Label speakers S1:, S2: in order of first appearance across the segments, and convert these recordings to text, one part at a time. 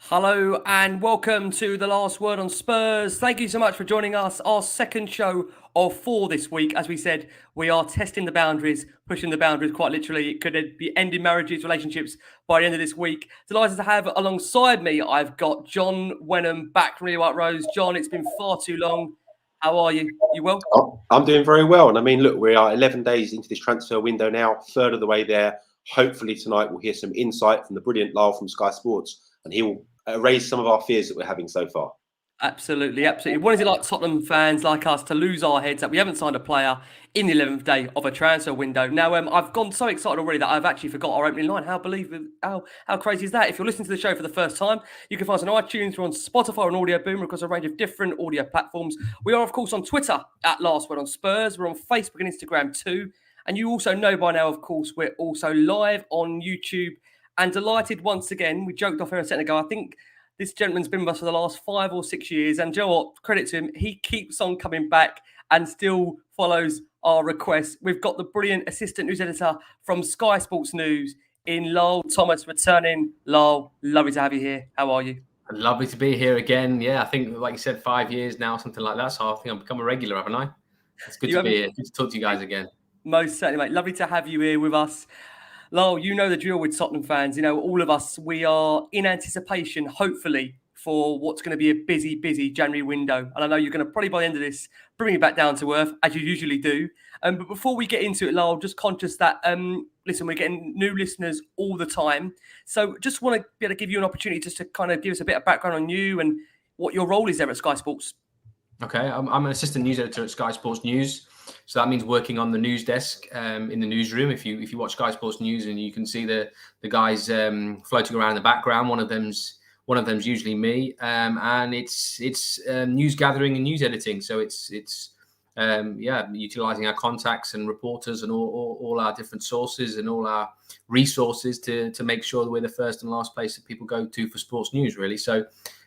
S1: Hello and welcome to the Last Word on Spurs. Thank you so much for joining us. Our second show of 4 this week. As we said, we are testing the boundaries, pushing the boundaries quite literally. It could be ending marriages, relationships by the end of this week. Delighted to have alongside me, I've got John Wenham back from Lilywhite Rose. John, it's been far too long. How are you? You well?
S2: Oh, I'm doing very well. And I mean, look, we are 11 days into this transfer window now, third of the way there. Hopefully tonight we'll hear some insight from the brilliant Lyall from Sky Sports, and he will erase some of our fears that we're having so far.
S1: Absolutely, absolutely. What is it like Tottenham fans like us to lose our heads that we haven't signed a player in the 11th day of a transfer window? Now, I've gone so excited already that I've actually forgot our opening line. How crazy is that? If you're listening to the show for the first time, you can find us on iTunes, we're on Spotify and Audio Boom across a range of different audio platforms. We are, of course, on Twitter at Last Word on Spurs. We're on Facebook and Instagram too. And you also know by now, of course, we're also live on YouTube. And delighted once again, we joked off here a second ago, I think this gentleman's been with us for the last 5 or 6 years. And Joe, what? Credit to him, he keeps on coming back and still follows our requests. We've got the brilliant assistant news editor from Sky Sports News in Lyall Thomas returning. Lyall, lovely to have you here. How are you?
S3: Lovely to be here again. Yeah, I think, like you said, 5 years now, something like that. So I think I've become a regular, haven't I? It's good to be here. Good to talk to you guys again.
S1: Most certainly, mate. Lovely to have you here with us. Lyall, you know the drill with Tottenham fans. You know, all of us, we are in anticipation, hopefully, for what's going to be a busy January window. And I know you're going to probably, by the end of this, bring it back down to earth, as you usually do. But before we get into it, Lyall, just conscious that, listen, we're getting new listeners all the time. So just want to be able to give you an opportunity just to kind of give us a bit of background on you and what your role is there at Sky Sports.
S3: Okay, I'm an assistant news editor at Sky Sports News. So that means working on the news desk in the newsroom. If you watch Sky Sports News, and you can see the guys floating around in the background, one of them's usually me, and it's news gathering and news editing. So it's utilizing our contacts and reporters and all our different sources and all our resources to make sure that we're the first and last place that people go to for sports news, really. So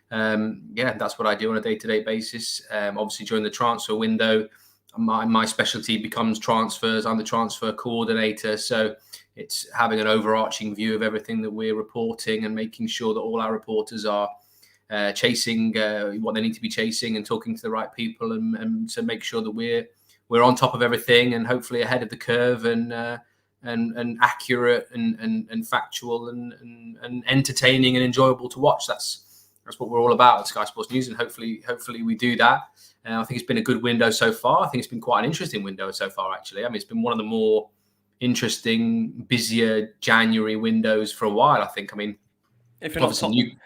S3: that's what I do on a day-to-day basis. Obviously, during the transfer window, my specialty becomes transfers. I'm the transfer coordinator, so it's having an overarching view of everything that we're reporting and making sure that all our reporters are chasing what they need to be chasing and talking to the right people, and to make sure that we're on top of everything and hopefully ahead of the curve and accurate and factual and entertaining and enjoyable to watch. That's what we're all about at Sky Sports News, and hopefully we do that. I think it's been a good window so far. I think it's been quite an interesting window so far, actually. I mean, it's been one of the more interesting, busier January windows for a while, I think. I mean,
S1: if you're not Tottenham.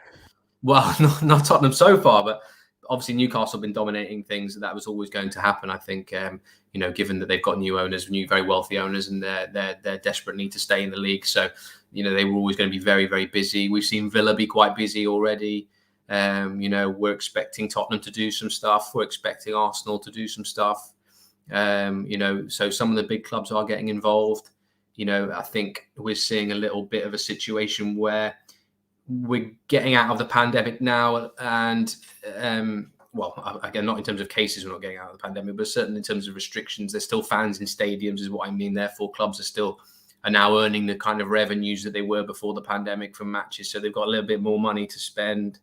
S3: Not Tottenham so far, but obviously Newcastle have been dominating things. That was always going to happen, I think. Given that they've got new owners, new very wealthy owners, and their desperate need to stay in the league. So, they were always going to be very, very busy. We've seen Villa be quite busy already. We're expecting Tottenham to do some stuff. We're expecting Arsenal to do some stuff. So some of the big clubs are getting involved. I think we're seeing a little bit of a situation where we're getting out of the pandemic now, and again, not in terms of cases, we're not getting out of the pandemic, but certainly in terms of restrictions, there's still fans in stadiums, is what I mean. Therefore, clubs are now earning the kind of revenues that they were before the pandemic from matches, so they've got a little bit more money to spend.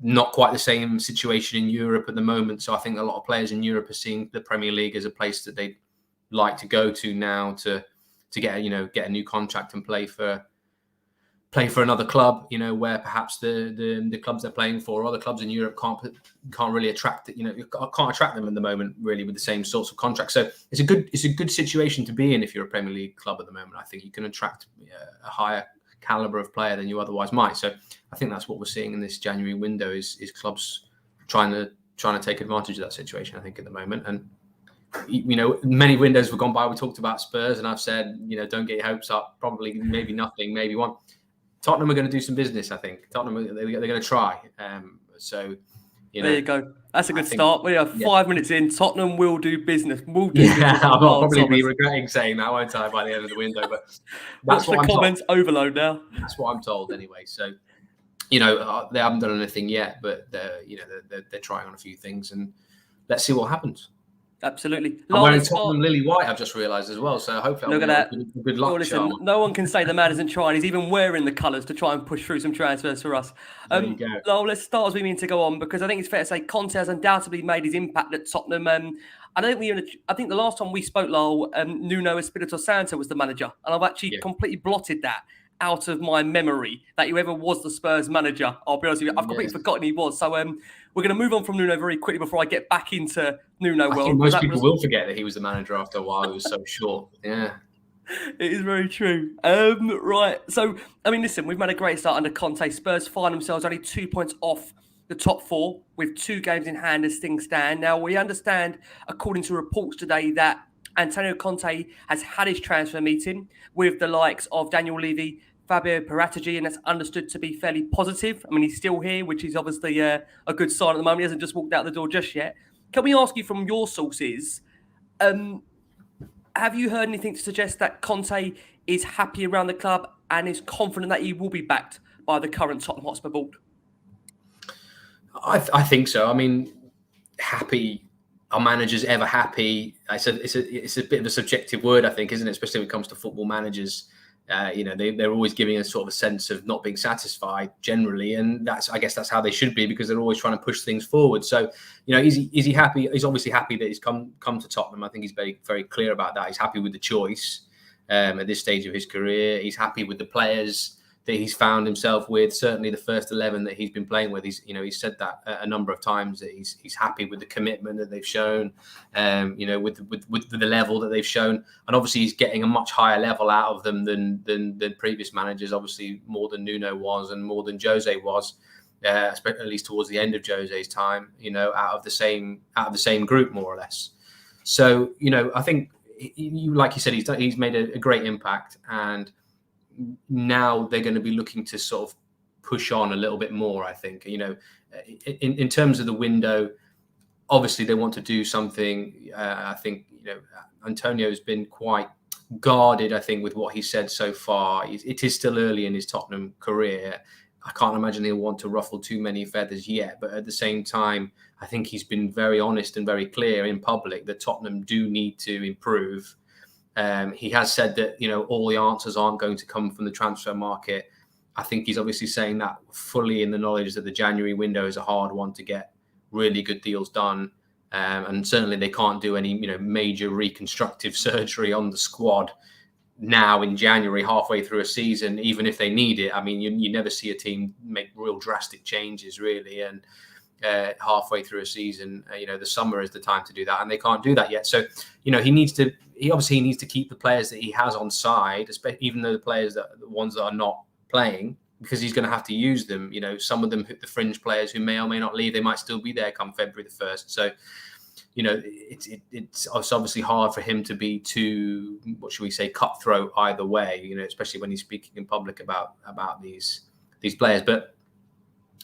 S3: Not quite the same situation in Europe at the moment. So I think a lot of players in Europe are seeing the Premier League as a place that they'd like to go to now to get a new contract and play for another club, where perhaps the clubs they're playing for or other clubs in Europe can't really attract it, can't attract them at the moment really with the same sorts of contracts. So it's a good situation to be in if you're a Premier League club at the moment. I think you can attract a higher caliber of player than you otherwise might. So I think that's what we're seeing in this January window is clubs trying to take advantage of that situation, I think, at the moment. And many windows have gone by. We talked about Spurs, and I've said, don't get your hopes up. Probably, maybe nothing, maybe one. Tottenham are going to do some business, I think. Tottenham, they're going to try.
S1: There you go. That's a good start. We are 5 minutes in. Tottenham will do business.
S3: I'll probably be regretting saying that, won't I, by the end of the window? But
S1: that's what the comments overload now.
S3: That's what I'm told anyway. So, they haven't done anything yet, but they're trying on a few things, and let's see what happens.
S1: Absolutely.
S3: I'm wearing
S1: Let's start-
S3: Tottenham Lilywhite, I've just realised as well. So hopefully
S1: Look
S3: I'll
S1: at
S3: be
S1: that.
S3: a good luck
S1: Well, listen,
S3: charm.
S1: no one can say the man isn't trying. He's even wearing the colours to try and push through some transfers for us.
S3: There you go.
S1: Lowell, let's start as we mean to go on, because I think it's fair to say Conte has undoubtedly made his impact at Tottenham. I think the last time we spoke, Lowell, Nuno Espirito Santo was the manager, and I've actually completely blotted that out of my memory that he ever was the Spurs manager. I'll be honest with you, I've completely forgotten he was. So we're going to move on from Nuno very quickly before I get back into Nuno world.
S3: I think most people will forget that he was the manager after a while. It was so short. Yeah.
S1: It is very true. Right. So, I mean, listen, we've made a great start under Conte. Spurs find themselves only 2 points off the top four with 2 games in hand as things stand. Now, we understand, according to reports today, that Antonio Conte has had his transfer meeting with the likes of Daniel Levy, Fabio Paratici, and that's understood to be fairly positive. I mean, he's still here, which is obviously a good sign at the moment. He hasn't just walked out the door just yet. Can we ask you from your sources, have you heard anything to suggest that Conte is happy around the club and is confident that he will be backed by the current Tottenham Hotspur board?
S3: I think so. I mean, happy. Are managers ever happy? It's a bit of a subjective word, I think, isn't it? Especially when it comes to football managers. They're always giving a sort of a sense of not being satisfied generally, and I guess that's how they should be, because they're always trying to push things forward. So, is he happy? He's obviously happy that he's come to Tottenham. I think he's very, very clear about that. He's happy with the choice at this stage of his career. He's happy with the players that he's found himself with. Certainly, the first 11 that he's been playing with. He's said that a number of times, that he's happy with the commitment that they've shown. With the level that they've shown, and obviously he's getting a much higher level out of them than previous managers. Obviously, more than Nuno was, and more than Jose was, at least towards the end of Jose's time. Out of the same group, more or less. So, I think, like you said, he's made a great impact, and now they're going to be looking to sort of push on a little bit more. I think, in terms of the window, obviously they want to do something. I think, Antonio's been quite guarded, I think, with what he said so far. It is still early in his Tottenham career. I can't imagine he'll want to ruffle too many feathers yet. But at the same time, I think he's been very honest and very clear in public that Tottenham do need to improve. He has said that, all the answers aren't going to come from the transfer market. I think he's obviously saying that fully in the knowledge that the January window is a hard one to get really good deals done. And certainly they can't do any, major reconstructive surgery on the squad now in January, halfway through a season, even if they need it. I mean, you never see a team make real drastic changes, really. And halfway through a season, the summer is the time to do that, and they can't do that yet. So, he obviously needs to keep the players that he has on side, even though the ones that are not playing, because he's going to have to use them. Some of them, the fringe players who may or may not leave, they might still be there come February the 1st. So, it's obviously hard for him to be too, what should we say, cutthroat either way. Especially when he's speaking in public about these players. But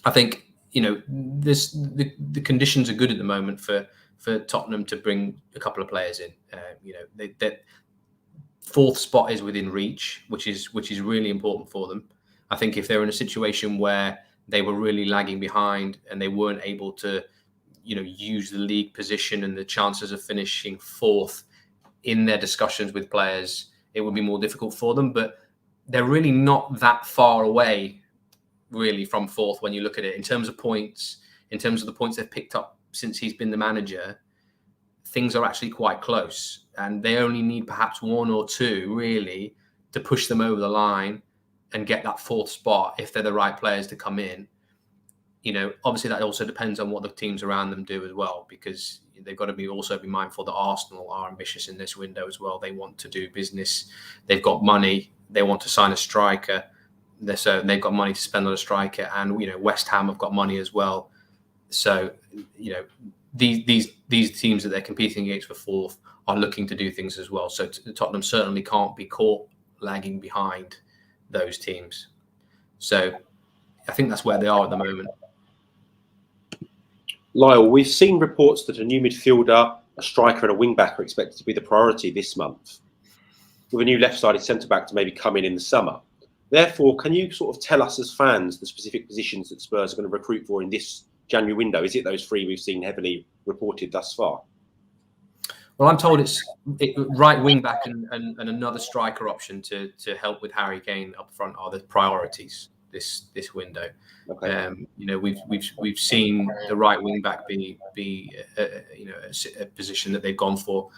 S3: I think, the conditions are good at the moment for Tottenham to bring a couple of players in. That 4th spot is within reach, which is really important for them. I think if they're in a situation where they were really lagging behind and they weren't able to, use the league position and the chances of finishing 4th in their discussions with players, it would be more difficult for them. But they're really not that far away, really, from 4th when you look at it in terms of points, in terms of the points they've picked up since he's been the manager. Things are actually quite close, and they only need perhaps 1 or 2 really to push them over the line and get that 4th spot if they're the right players to come in. Obviously that also depends on what the teams around them do as well, because they've got to also be mindful that Arsenal are ambitious in this window as well. They want to do business. They've got money. They want to sign a striker. They've got money to spend on a striker, and West Ham have got money as well. So these teams that they're competing against for 4th are looking to do things as well. So Tottenham certainly can't be caught lagging behind those teams. So I think that's where they are at the moment.
S2: Lyall, we've seen reports that a new midfielder, a striker and a wing-back are expected to be the priority this month, with a new left-sided centre-back to maybe come in the summer. Therefore, can you sort of tell us as fans the specific positions that Spurs are going to recruit for in this January window? Is it those 3 we've seen heavily reported thus far?
S3: Well, I'm told it's right wing back and another striker option to help with Harry Kane up front are the priorities this window.
S2: Okay.
S3: We've seen the right wing back be a position that they've gone for.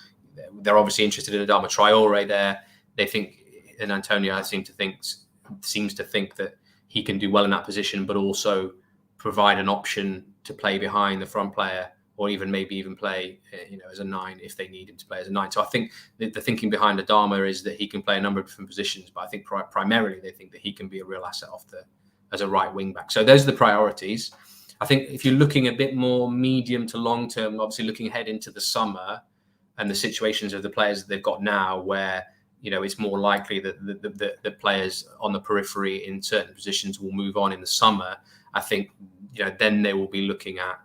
S3: They're obviously interested in Adama Traore there. They think, and Antonio seems to think that he can do well in that position, but also provide an option to play behind the front player, or maybe even play, as a 9 if they need him to play as a 9. So I think the thinking behind Adama is that he can play a number of different positions, but I think primarily they think that he can be a real asset as a right wing back. So those are the priorities. I think if you're looking a bit more medium to long term, obviously looking ahead into the summer and the situations of the players that they've got now, where it's more likely that the players on the periphery in certain positions will move on in the summer. I think then they will be looking at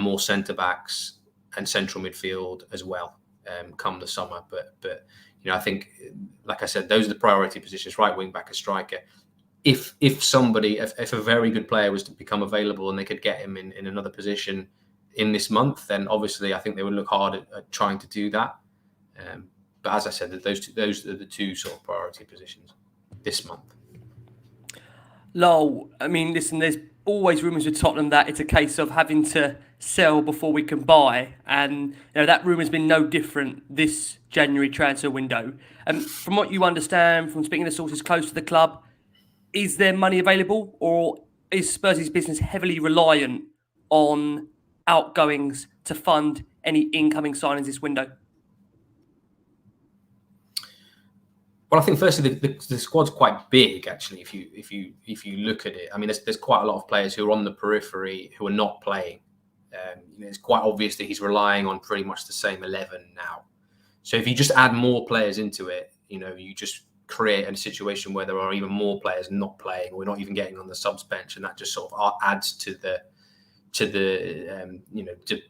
S3: more centre backs and central midfield as well come the summer. But I think, like I said, those are the priority positions: right wing back, a striker. If a very good player was to become available and they could get him in another position in this month, then obviously I think they would look hard at trying to do that. But as I said, those are the two sort of priority positions this month.
S1: Lyall, I mean, listen, there's always rumours with Tottenham that it's a case of having to sell before we can buy, and that rumour's been no different this January transfer window. And from what you understand from speaking to sources close to the club, is there money available, or is Spurs' business heavily reliant on outgoings to fund any incoming signings this window?
S3: Well, I think firstly the squad's quite big actually. If you look at it, I mean, there's quite a lot of players who are on the periphery who are not playing. It's quite obvious that he's relying on pretty much the same 11 now. So if you just add more players into it, you just create a situation where there are even more players not playing, or not even getting on the subs bench, and that just sort of adds to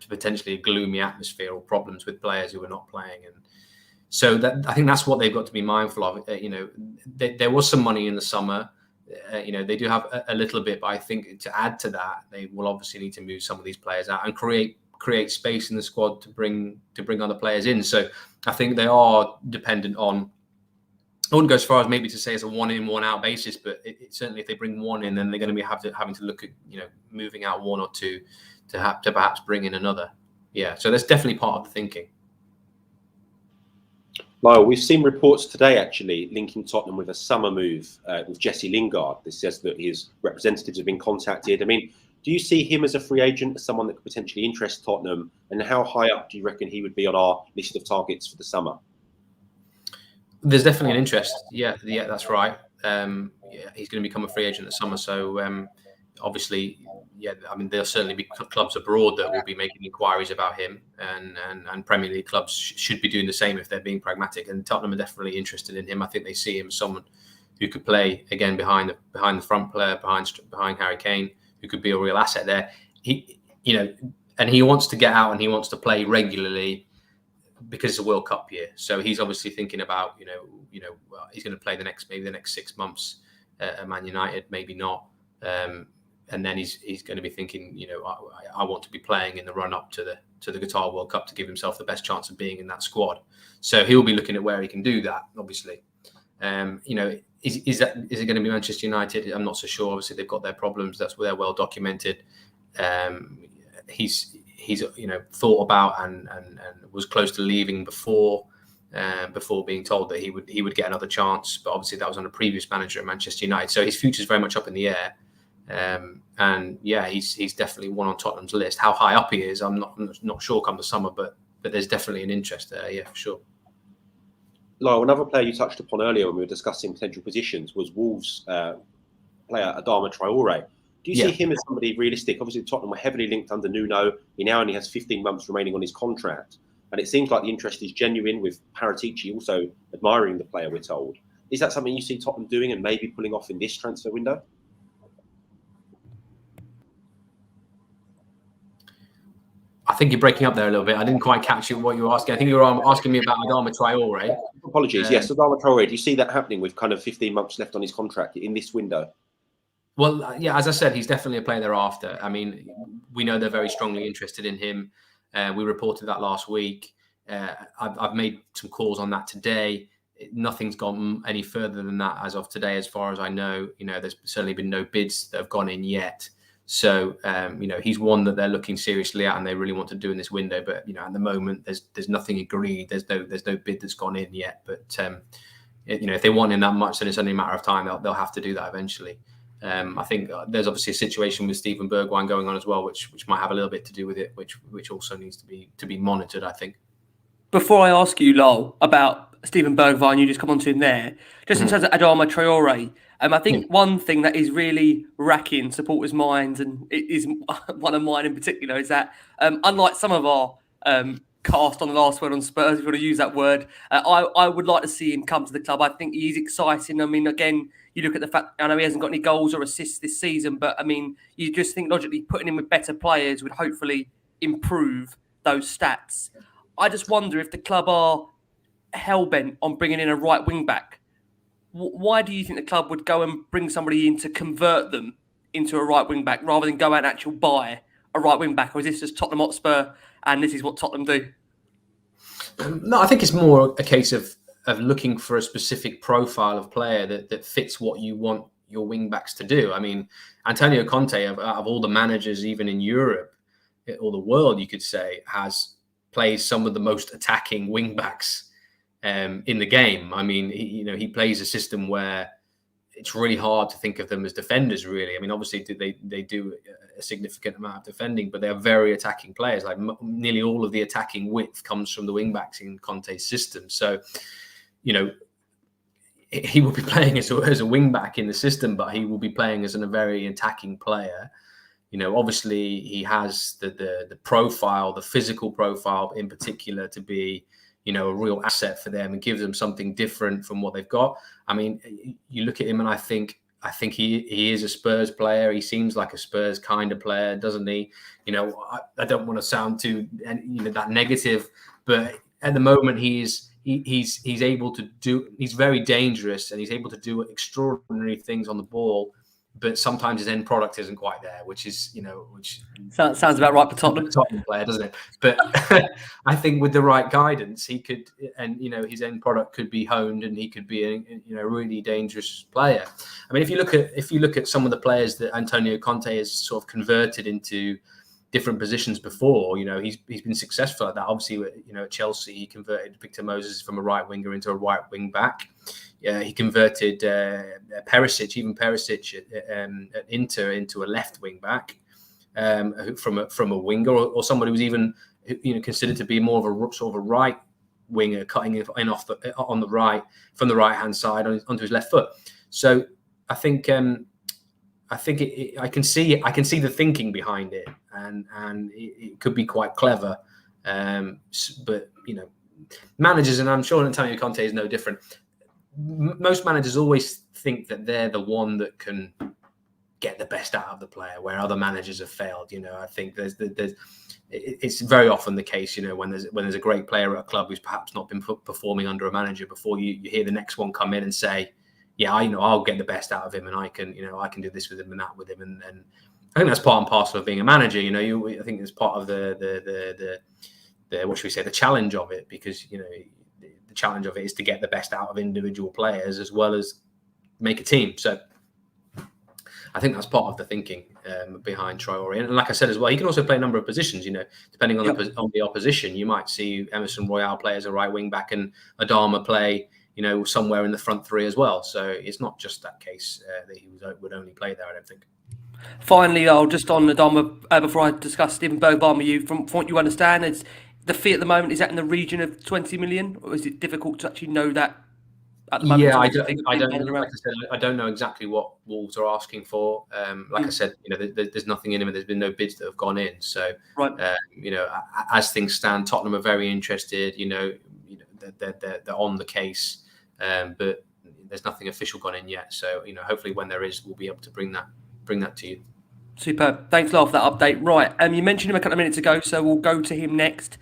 S3: potentially a gloomy atmosphere or problems with players who are not playing. And so I think that's what they've got to be mindful of. There was some money in the summer. They do have a little bit, but I think to add to that, they will obviously need to move some of these players out and create space in the squad to bring other players in. So I think they are dependent on. I wouldn't go as far as maybe to say it's a 1 in, 1 out basis, but certainly if they bring one in, then they're going to be having to look at moving out 1 or 2 to perhaps bring in another. Yeah, so that's definitely part of the thinking.
S2: Lyall, we've seen reports today actually linking Tottenham with a summer move with Jesse Lingard. This says that his representatives have been contacted. I mean, do you see him as a free agent, as someone that could potentially interest Tottenham? And how high up do you reckon he would be on our list of targets for the summer?
S3: There's definitely an interest. Yeah, that's right. He's going to become a free agent this summer. So obviously, I mean, there'll certainly be clubs abroad that will be making inquiries about him, and Premier League clubs should be doing the same if they're being pragmatic. And Tottenham are definitely interested in him. I think they see him as someone who could play again behind the front player, behind Harry Kane, who could be a real asset there. And he wants to get out and he wants to play regularly, because it's a World Cup year. So he's obviously thinking about, he's going to play the next 6 months at Man United, maybe not. And then he's going to be thinking, I want to be playing in the run up to the Qatar World Cup to give himself the best chance of being in that squad. So he'll be looking at where he can do that, obviously. Is it going to be Manchester United? I'm not so sure. Obviously they've got their problems. That's where they're well documented. He's thought about and was close to leaving before being told that he would get another chance, but obviously that was on a previous manager at Manchester United. So his future is very much up in the air, and he's definitely one on Tottenham's list. How high up he is, I'm not sure come the summer, but there's definitely an interest there, yeah, for sure.
S2: Lyall, another player you touched upon earlier when we were discussing potential positions was Wolves player Adama Traore. Do you see him as somebody realistic? Obviously, Tottenham were heavily linked under Nuno. He now only has 15 months remaining on his contract. And it seems like the interest is genuine, with Paratici also admiring the player, we're told. Is that something you see Tottenham doing and maybe pulling off in this transfer window?
S3: I think you're breaking up there a little bit. I didn't quite catch what you were asking. I think you were asking me about Adama Traore.
S2: Apologies. Yes, Adama Traore. Do you see that happening with kind of 15 months left on his contract in this window?
S3: Well, yeah, as I said, he's definitely a player they're after. I mean, we know they're very strongly interested in him. We reported that last week. I've made some calls on that today. Nothing's gone any further than that as of today, as far as I know. There's certainly been no bids that have gone in yet. So, he's one that they're looking seriously at and they really want to do in this window. But, at the moment, there's nothing agreed. There's no bid that's gone in yet. But, if they want him that much, then it's only a matter of time. They'll have to do that eventually. I think there's obviously a situation with Steven Bergwijn going on as well, which might have a little bit to do with it, which also needs to be monitored, I think.
S1: Before I ask you, Lyall, about Steven Bergwijn, you just come on to him there. Just in terms of Adama Traore, I think one thing that is really racking supporters' minds, and it is one of mine in particular, is that unlike some of our cast on the Last Word on Spurs, if you want to use that word, I would like to see him come to the club. I think he's exciting. I mean, again, you look at the fact, I know he hasn't got any goals or assists this season, but I mean, you just think logically putting him with better players would hopefully improve those stats. I just wonder if the club are hell-bent on bringing in a right wing-back. Why do you think the club would go and bring somebody in to convert them into a right wing-back rather than go out and actually buy a right wing-back? Or is this just Tottenham Hotspur and this is what Tottenham do?
S3: No, I think it's more a case of looking for a specific profile of player that fits what you want your wing-backs to do. I mean, Antonio Conte, out of all the managers, even in Europe or the world, you could say, plays some of the most attacking wing-backs in the game. I mean, he plays a system where it's really hard to think of them as defenders, really. I mean, obviously they do a significant amount of defending, but they are very attacking players. Like nearly all of the attacking width comes from the wing-backs in Conte's system. So, he will be playing as a wing-back in the system, but he will be playing as a very attacking player. Obviously he has the profile, the physical profile in particular, to be a real asset for them and give them something different from what they've got. I mean, you look at him and I think he is a Spurs player. He seems like a Spurs kind of player, doesn't he? I don't want to sound too that negative, but at the moment he's able to do. He's very dangerous and he's able to do extraordinary things on the ball. But sometimes his end product isn't quite there, which
S1: sounds about right for Tottenham.
S3: Tottenham player, doesn't it? But I think with the right guidance, he could, and his end product could be honed, and he could be a really dangerous player. I mean, if you look at some of the players that Antonio Conte has sort of converted into different positions before, he's been successful at that. Obviously, at Chelsea, he converted Victor Moses from a right winger into a right wing back. He converted Perisic at Inter into a left wing back from a winger, or somebody who was even considered to be more of a sort of a right winger, cutting in off on the right from the right hand side onto his left foot. So I think I can see the thinking behind it, and it could be quite clever. But managers, and I'm sure Antonio Conte is no different. Most managers always think that they're the one that can get the best out of the player, where other managers have failed. I think it's very often the case. When there's a great player at a club who's perhaps not been performing under a manager before, you hear the next one come in and say, "Yeah, I'll get the best out of him, and I can do this with him and that with him." And I think that's part and parcel of being a manager. I think it's part of the what should we say, the challenge of it, because the challenge of it is to get the best out of individual players as well as make a team. So I think that's part of the thinking behind Traore. And like I said as well, he can also play a number of positions. Depending on the opposition, you might see Emerson Royal play as a right wing back and Adama play somewhere in the front three as well. So it's not just that case that he would only play there, I don't think.
S1: Finally, I'll just on Adama, before I discuss Steven Bergwijn with you, from what you understand, is the fee at the moment, is that in the region of 20 million, or is it difficult to actually know that at the moment?
S3: Yeah, I don't. Like I said, I don't know exactly what Wolves are asking for. I said, there's nothing in him, and there's been no bids that have gone in. So, right. As things stand, Tottenham are very interested. They're on the case, but there's nothing official gone in yet. So, hopefully, when there is, we'll be able to bring that to you.
S1: Superb. Thanks, Lyall, for that update. Right, you mentioned him a couple of minutes ago, so we'll go to him next.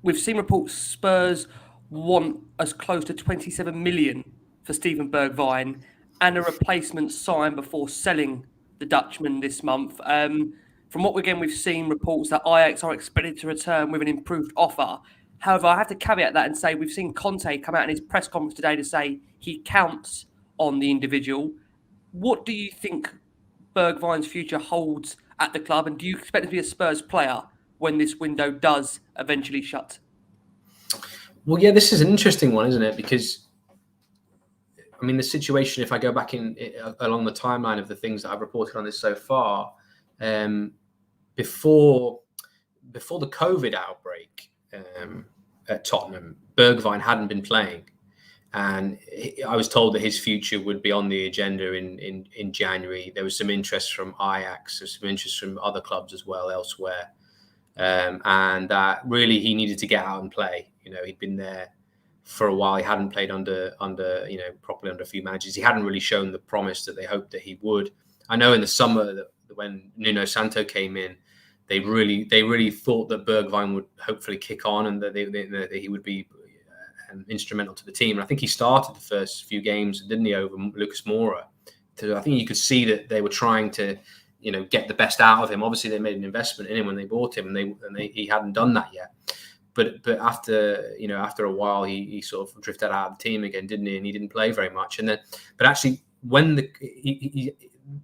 S1: We've seen reports Spurs want as close to 27 million for Steven Bergwijn and a replacement signed before selling the Dutchman this month. From what we've seen reports that Ajax are expected to return with an improved offer. However, I have to caveat that and say we've seen Conte come out in his press conference today to say he counts on the individual. What do you think Bergwijn's future holds at the club, and do you expect him to be a Spurs player when this window does eventually shut?
S3: Well, yeah, this is an interesting one, isn't it? Because, I mean, the situation, if I go back along the timeline of the things that I've reported on this so far, before the COVID outbreak at Tottenham, Bergwijn hadn't been playing. And I was told that his future would be on the agenda in January. There was some interest from Ajax, there's some interest from other clubs as well elsewhere. And that really he needed to get out and play. You know, he'd been there for a while. He hadn't played under properly under a few managers. He hadn't really shown the promise that they hoped that he would. I know in the summer that when Nuno Santo came in, they really thought that Bergwijn would hopefully kick on and that he would be instrumental to the team. And I think he started the first few games, didn't he, over Lucas Moura? I think you could see that they were trying to, get the best out of him. Obviously, they made an investment in him when they bought him, and he hadn't done that yet. But after a while, he sort of drifted out of the team again, didn't he? And he didn't play very much. And then, but actually, when the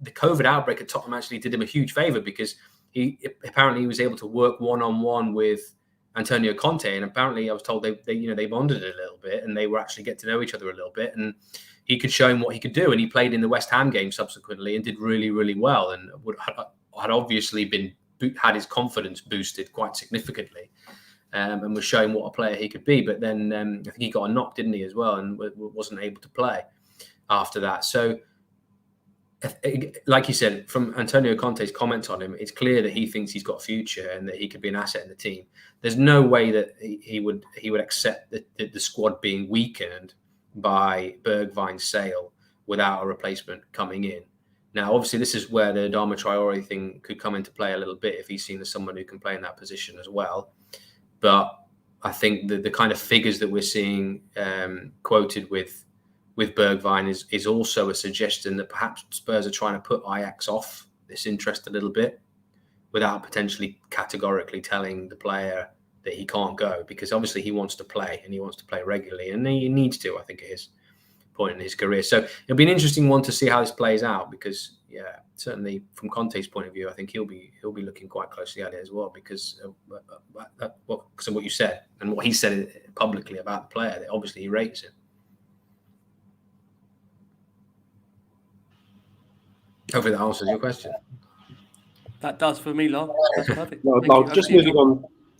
S3: COVID outbreak at Tottenham actually did him a huge favour, because he apparently was able to work one-on-one with Antonio Conte, and apparently I was told they bonded a little bit, and they were actually get to know each other a little bit, and he could show him what he could do. And he played in the West Ham game subsequently and did really, really well, and had obviously had his confidence boosted quite significantly, and was showing what a player he could be. But then I think he got a knock, didn't he, as well, and wasn't able to play after that. So, like you said, from Antonio Conte's comments on him, it's clear that he thinks he's got a future and that he could be an asset in the team. There's no way that he would accept the squad being weakened by Bergwijn's sale without a replacement coming in. Now, obviously, this is where the Adama Traore thing could come into play a little bit if he's seen as someone who can play in that position as well. But I think the kind of figures that we're seeing quoted with Bergwijn is also a suggestion that perhaps Spurs are trying to put Ajax off this interest a little bit without potentially categorically telling the player that he can't go, because obviously he wants to play and he wants to play regularly, and he needs to, I think, at his point in his career. So it'll be an interesting one to see how this plays out, because certainly from Conte's point of view, I think he'll be looking quite closely at it as well, because of what you said and what he said publicly about the player, that obviously he rates him. Hopefully that answers your question.
S1: That does for me, Lyall. That's perfect.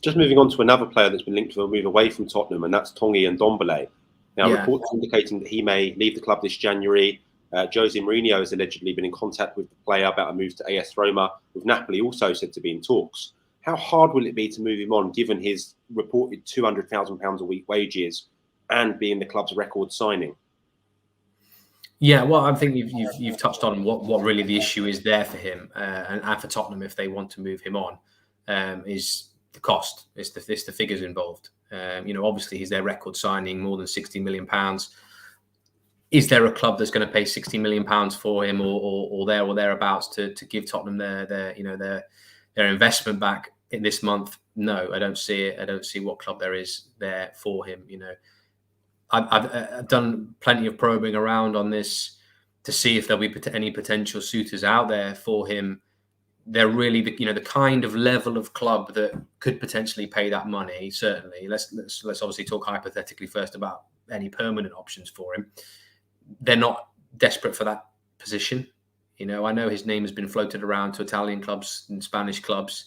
S2: Just moving on to another player that's been linked to a move away from Tottenham, and that's Tanguy Ndombele. Now, reports indicating that he may leave the club this January. Jose Mourinho has allegedly been in contact with the player about a move to AS Roma, with Napoli also said to be in talks. How hard will it be to move him on, given his reported £200,000 a week wages and being the club's record signing?
S3: Yeah, well, I think you've touched on what really the issue is there for him and for Tottenham if they want to move him on, is the cost. It's the figures involved. Obviously he's their record signing, more than £60 million. Is there a club that's going to pay £60 million for him or there or thereabouts to give Tottenham their investment back in this month? No, I don't see it. I don't see what club there is there for him. I've done plenty of probing around on this to see if there'll be any potential suitors out there for him. They're really the kind of level of club that could potentially pay that money. Certainly, let's obviously talk hypothetically first about any permanent options for him. They're not desperate for that position. I know his name has been floated around to Italian clubs and Spanish clubs,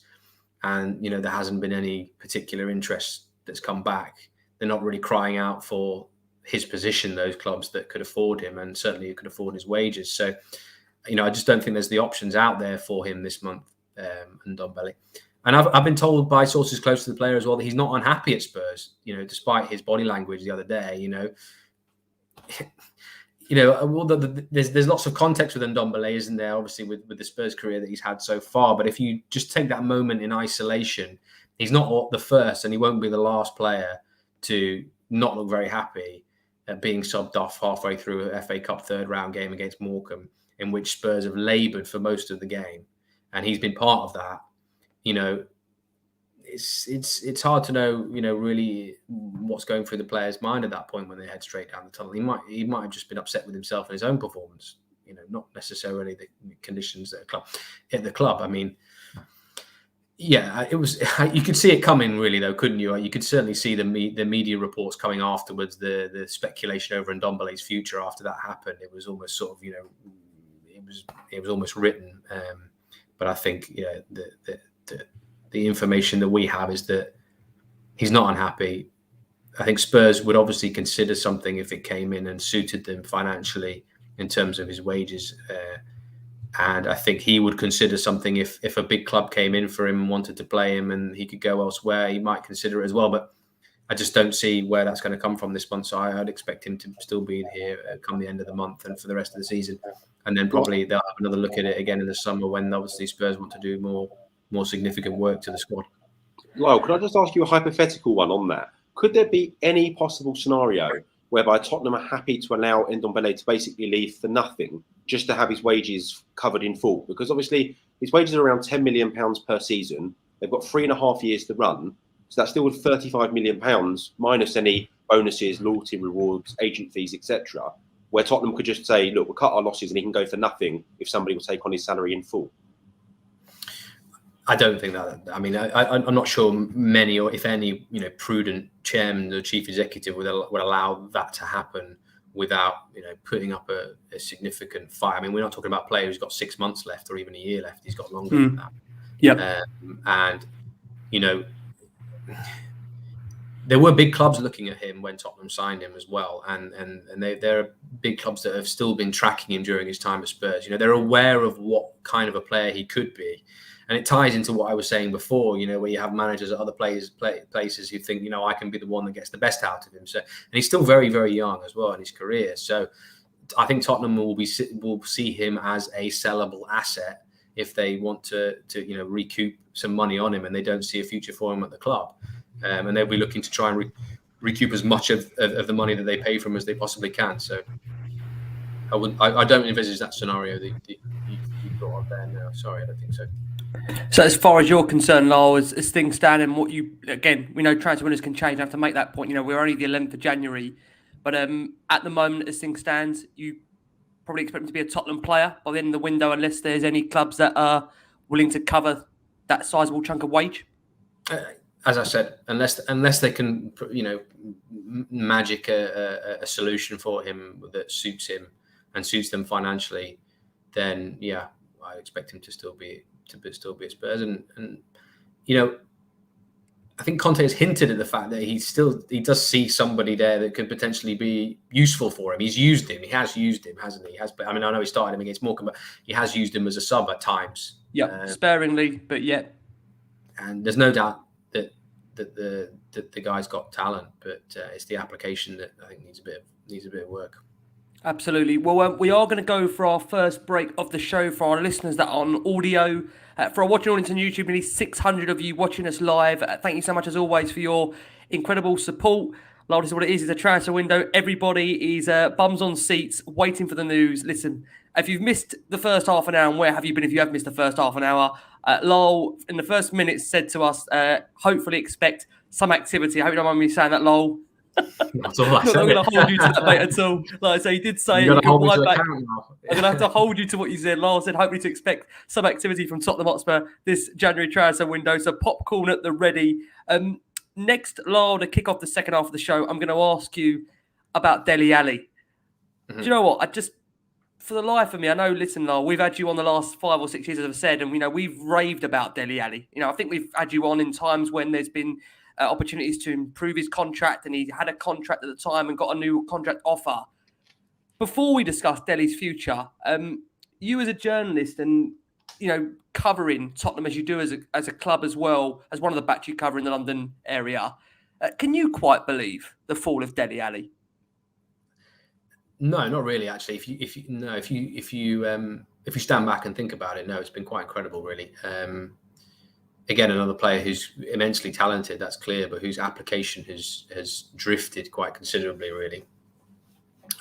S3: and there hasn't been any particular interest that's come back. They're not really crying out for his position, those clubs that could afford him, and certainly could afford his wages. So, I just don't think there's the options out there for him this month, Ndombele. And I've been told by sources close to the player as well that he's not unhappy at Spurs, despite his body language the other day, there's lots of context with Ndombele, isn't there? Obviously with the Spurs career that he's had so far. But if you just take that moment in isolation, he's not the first and he won't be the last player to not look very happy at being subbed off halfway through a FA Cup third round game against Morecambe, in which Spurs have laboured for most of the game. And he's been part of that. it's hard to know, really what's going through the player's mind at that point when they head straight down the tunnel. He might have just been upset with himself and his own performance, not necessarily the conditions at the club. I mean, yeah, it was. You could see it coming, really, though, couldn't you? You could certainly see the media reports coming afterwards, the speculation over Ndombele's future after that happened. It was almost sort of, it was almost written. But I think, the information that we have is that he's not unhappy. I think Spurs would obviously consider something if it came in and suited them financially in terms of his wages. And I think he would consider something if a big club came in for him and wanted to play him and he could go elsewhere, he might consider it as well. But I just don't see where that's going to come from this month. So I'd expect him to still be here come the end of the month and for the rest of the season. And then probably they'll have another look at it again in the summer when obviously Spurs want to do more significant work to the squad.
S2: Lyall, could I just ask you a hypothetical one on that? Could there be any possible scenario whereby Tottenham are happy to allow Ndombele to basically leave for nothing, just to have his wages covered in full? Because obviously his wages are around £10 million per season. They've got 3.5 years to run. So that's still £35 million minus any bonuses, loyalty rewards, agent fees, etc. Where Tottenham could just say, look, we'll cut our losses and he can go for nothing if somebody will take on his salary in full.
S3: I don't think that. I mean, I'm not sure many, or if any, prudent chairman or chief executive would allow that to happen without, putting up a significant fight. I mean, we're not talking about a player who's got 6 months left or even a year left. He's got longer than that.
S1: Yeah.
S3: And there were big clubs looking at him when Tottenham signed him as well, and there are big clubs that have still been tracking him during his time at Spurs. They're aware of what kind of a player he could be. And it ties into what I was saying before, where you have managers at other places who think, I can be the one that gets the best out of him. So, and he's still very, very young as well in his career. So I think Tottenham will see him as a sellable asset if they want to recoup some money on him and they don't see a future for him at the club. And they'll be looking to try and recoup as much of the money that they pay for him as they possibly can. So I don't envisage that scenario that you thought of there. No, sorry, I don't think so.
S1: So as far as you're concerned, Lyall, as things stand and we know transfer windows can change. I have to make that point. We're only the 11th of January. But at the moment, as things stand, you probably expect him to be a Tottenham player by the end of the window unless there's any clubs that are willing to cover that sizable chunk of wage.
S3: As I said, unless they can, magic a solution for him that suits him and suits them financially, then yeah, I expect him to still be at Spurs. And I think Conte has hinted at the fact that he does see somebody there that could potentially be useful for him. He's used him. He has used him, hasn't he? I know he started him against Morecambe, but he has used him as a sub at times.
S1: Yeah, sparingly, but yeah.
S3: And there's no doubt that the guy's got talent, but it's the application that I think needs a bit of work.
S1: Absolutely. Well, we are going to go for our first break of the show for our listeners that are on audio. For our watching audience on YouTube, nearly 600 of you watching us live. Thank you so much, as always, for your incredible support. Lyall, this is what it is. It's a transfer window. Everybody is bums on seats, waiting for the news. Listen, if you've missed the first half an hour, and where have you been if you have missed the first half an hour? Lyall, in the first minutes, said to us, hopefully expect some activity. I hope you don't mind me saying that, Lyall.
S3: That's all I said.
S1: I'm not going to hold you to that, mate, at all. Like I say, he did say
S3: I'm
S1: I'm
S3: going
S1: to have to hold you to what you said. Lyall said, hopefully to expect some activity from Tottenham Hotspur this January transfer window. So popcorn at the ready. Next, Lyall, to kick off the second half of the show, I'm going to ask you about Dele Alli. Do you know what? For the life of me, I know, listen, Lyall, we've had you on the last 5 or 6 years, as I've said, and we've raved about Dele Alli. I think we've had you on in times when there's been opportunities to improve his contract, and he had a contract at the time and got a new contract offer. Before we discuss Dele's future, you as a journalist and covering Tottenham as you do as a club as well as one of the backs you cover in the London area, can you quite believe the fall of Dele Alli?
S3: No, not really. Actually, if you stand back and think about it, no, it's been quite incredible, really. Again, another player who's immensely talented, that's clear, but whose application has drifted quite considerably, really.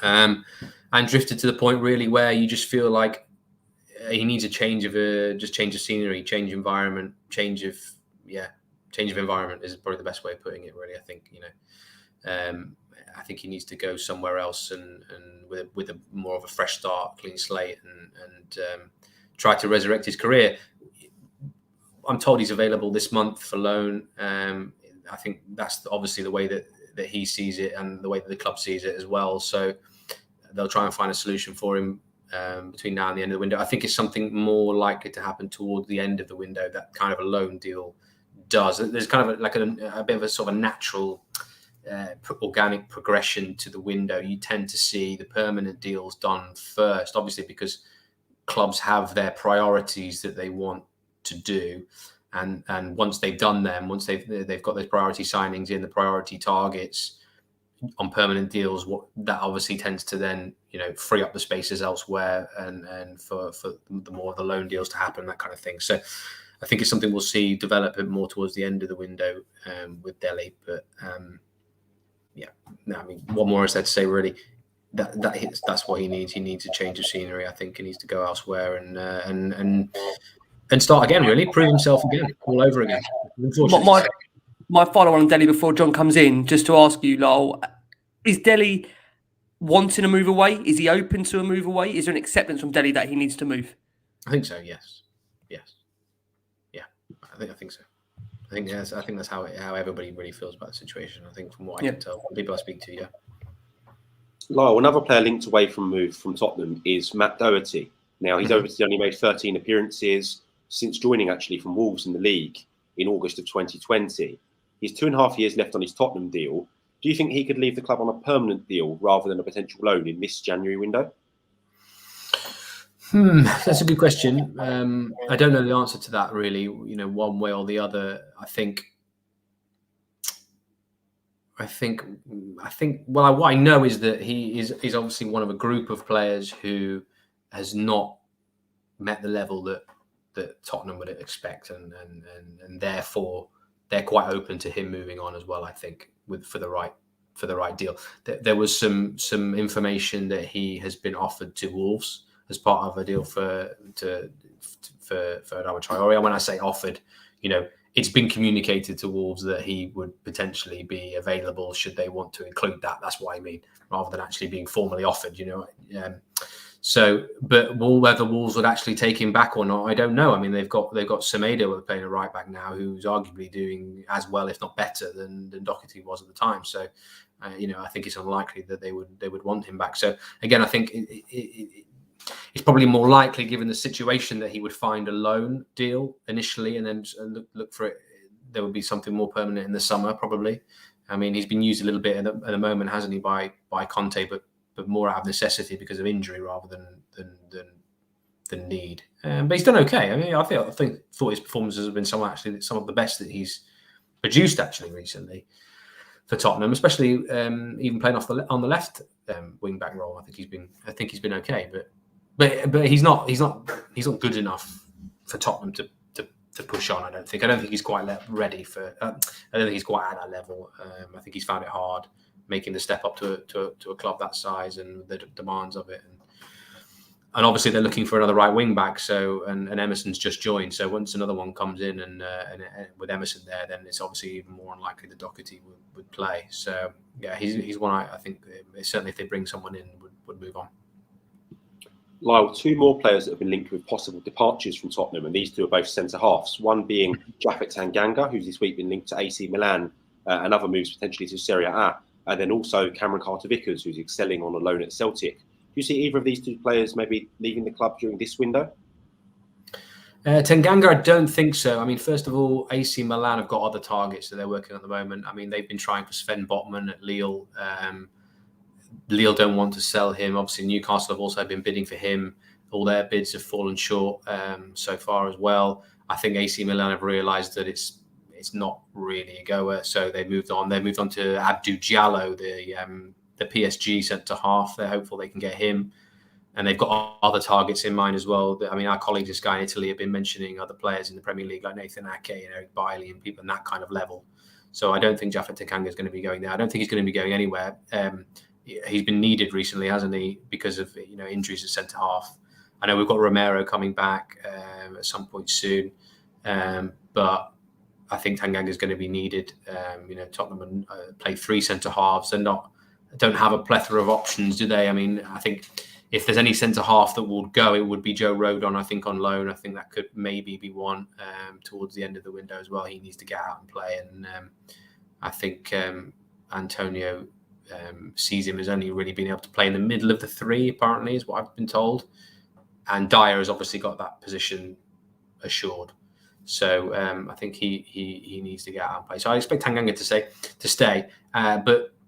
S3: And drifted to the point, really, where you just feel like he needs a change of scenery, change environment, change change of environment is probably the best way of putting it. Really, I think I think he needs to go somewhere else and with a more of a fresh start, clean slate, and try to resurrect his career. I'm told he's available this month for loan. I think that's obviously the way that he sees it and the way that the club sees it as well. So they'll try and find a solution for him between now and the end of the window. I think it's something more likely to happen toward the end of the window. That kind of a loan deal does. There's kind of a bit of a sort of a natural organic progression to the window. You tend to see the permanent deals done first, obviously, because clubs have their priorities that they want to do. And once they've done them, once they've got those priority signings in, the priority targets on permanent deals, what that obviously tends to then free up the spaces elsewhere and for the more of the loan deals to happen, that kind of thing. So I think it's something we'll see develop a bit more towards the end of the window with Dele. But I mean, what more is there to say really? That's what he needs. He needs a change of scenery. I think he needs to go elsewhere and start again, really, prove himself again, all over again.
S1: My final one on Dele before John comes in, just to ask you, Lyall, is Dele wanting to move away? Is he open to a move away? Is there an acceptance from Dele that he needs to move?
S3: I think so, yes. Yeah, I think so. I think that's how everybody really feels about the situation. I think from what I can tell, from people I speak to, yeah.
S2: Lyall, another player linked away from move from Tottenham is Matt Doherty. Now, he's obviously only made 13 appearances since joining actually from Wolves in the league in August of 2020. He's 2.5 years left on his Tottenham deal. Do you think he could leave the club on a permanent deal rather than a potential loan in this January window?
S3: That's a good question. I don't know the answer to that really, one way or the other. I think what I know is that he's obviously one of a group of players who has not met the level that Tottenham would expect, and therefore they're quite open to him moving on as well. I think for the right deal. There was some information that he has been offered to Wolves as part of a deal for Adama Traore. And when I say offered, it's been communicated to Wolves that he would potentially be available should they want to include that. That's what I mean, rather than actually being formally offered. So, but whether Wolves would actually take him back or not, I don't know. I mean, they've got Semedo playing a right back now, who's arguably doing as well, if not better, than Doherty was at the time. So, I think it's unlikely that they would want him back. So, again, I think it's probably more likely, given the situation, that he would find a loan deal initially, and then look for it. There would be something more permanent in the summer, probably. I mean, he's been used a little bit at the moment, hasn't he, by Conte, but more out of necessity because of injury rather than need. But he's done okay. I mean, I thought his performances have been some of the best that he's produced actually recently for Tottenham, especially even playing on the left wing back role. I think he's been okay, but he's not good enough for Tottenham to push on. I don't think he's quite ready for. I don't think he's quite at that level. I think he's found it hard making the step up to a club that size and the demands of it. And obviously they're looking for another right wing back. So and Emerson's just joined. So once another one comes in and with Emerson there, then it's obviously even more unlikely that Doherty would play. So yeah, he's one I think certainly if they bring someone in would move on.
S2: Lyall, two more players that have been linked with possible departures from Tottenham, and these two are both centre halves. One being Japhet Tanganga, who's this week been linked to AC Milan, and other moves potentially to Serie A. And then also Cameron Carter-Vickers, who's excelling on a loan at Celtic. Do you see either of these two players maybe leaving the club during this window?
S3: Tanganga, I don't think so. I mean, first of all, AC Milan have got other targets that they're working on at the moment. I mean, they've been trying for Sven Botman at Lille. Lille don't want to sell him. Obviously, Newcastle have also been bidding for him. All their bids have fallen short so far as well. I think AC Milan have realised that it's not really a goer, so they moved on. They moved on to Abdou Diallo, the PSG centre half. They're hopeful they can get him, and they've got other targets in mind as well. I mean, our colleagues in Sky in Italy have been mentioning other players in the Premier League like Nathan Ake and Eric Bailly and people in that kind of level. So I don't think Japhet Tanganga is going to be going there. I don't think he's going to be going anywhere. He's been needed recently, hasn't he, because of injuries at centre half. I know we've got Romero coming back at some point soon, but I think Tanganga is going to be needed. Tottenham play 3 centre halves. Don't have a plethora of options, do they? I mean, I think if there's any centre half that will go, it would be Joe Rodon, I think, on loan. I think that could maybe be one towards the end of the window as well. He needs to get out and play. And I think Antonio sees him as only really being able to play in the middle of the 3, apparently, is what I've been told. And Dyer has obviously got that position assured. So I think he needs to get out and play. So I expect Tanganga to stay.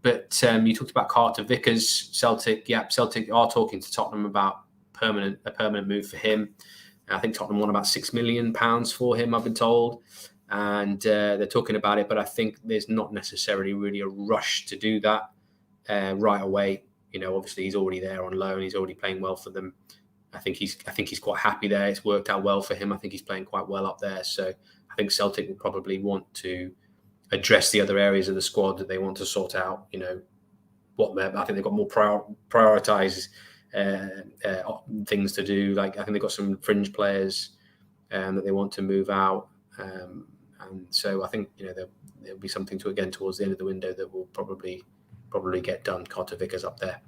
S3: But you talked about Carter Vickers, Celtic. Yeah, Celtic are talking to Tottenham about a permanent move for him. I think Tottenham want about £6 million for him, I've been told. And they're talking about it, but I think there's not necessarily really a rush to do that right away. Obviously he's already there on loan. He's already playing well for them. I think he's quite happy there. It's worked out well for him. I think he's playing quite well up there. So I think Celtic will probably want to address the other areas of the squad that they want to sort out. I think they've got more prioritized things to do. Like I think they've got some fringe players that they want to move out. And so I think there'll be something towards the end of the window that will probably get done. Carter Vickers up there.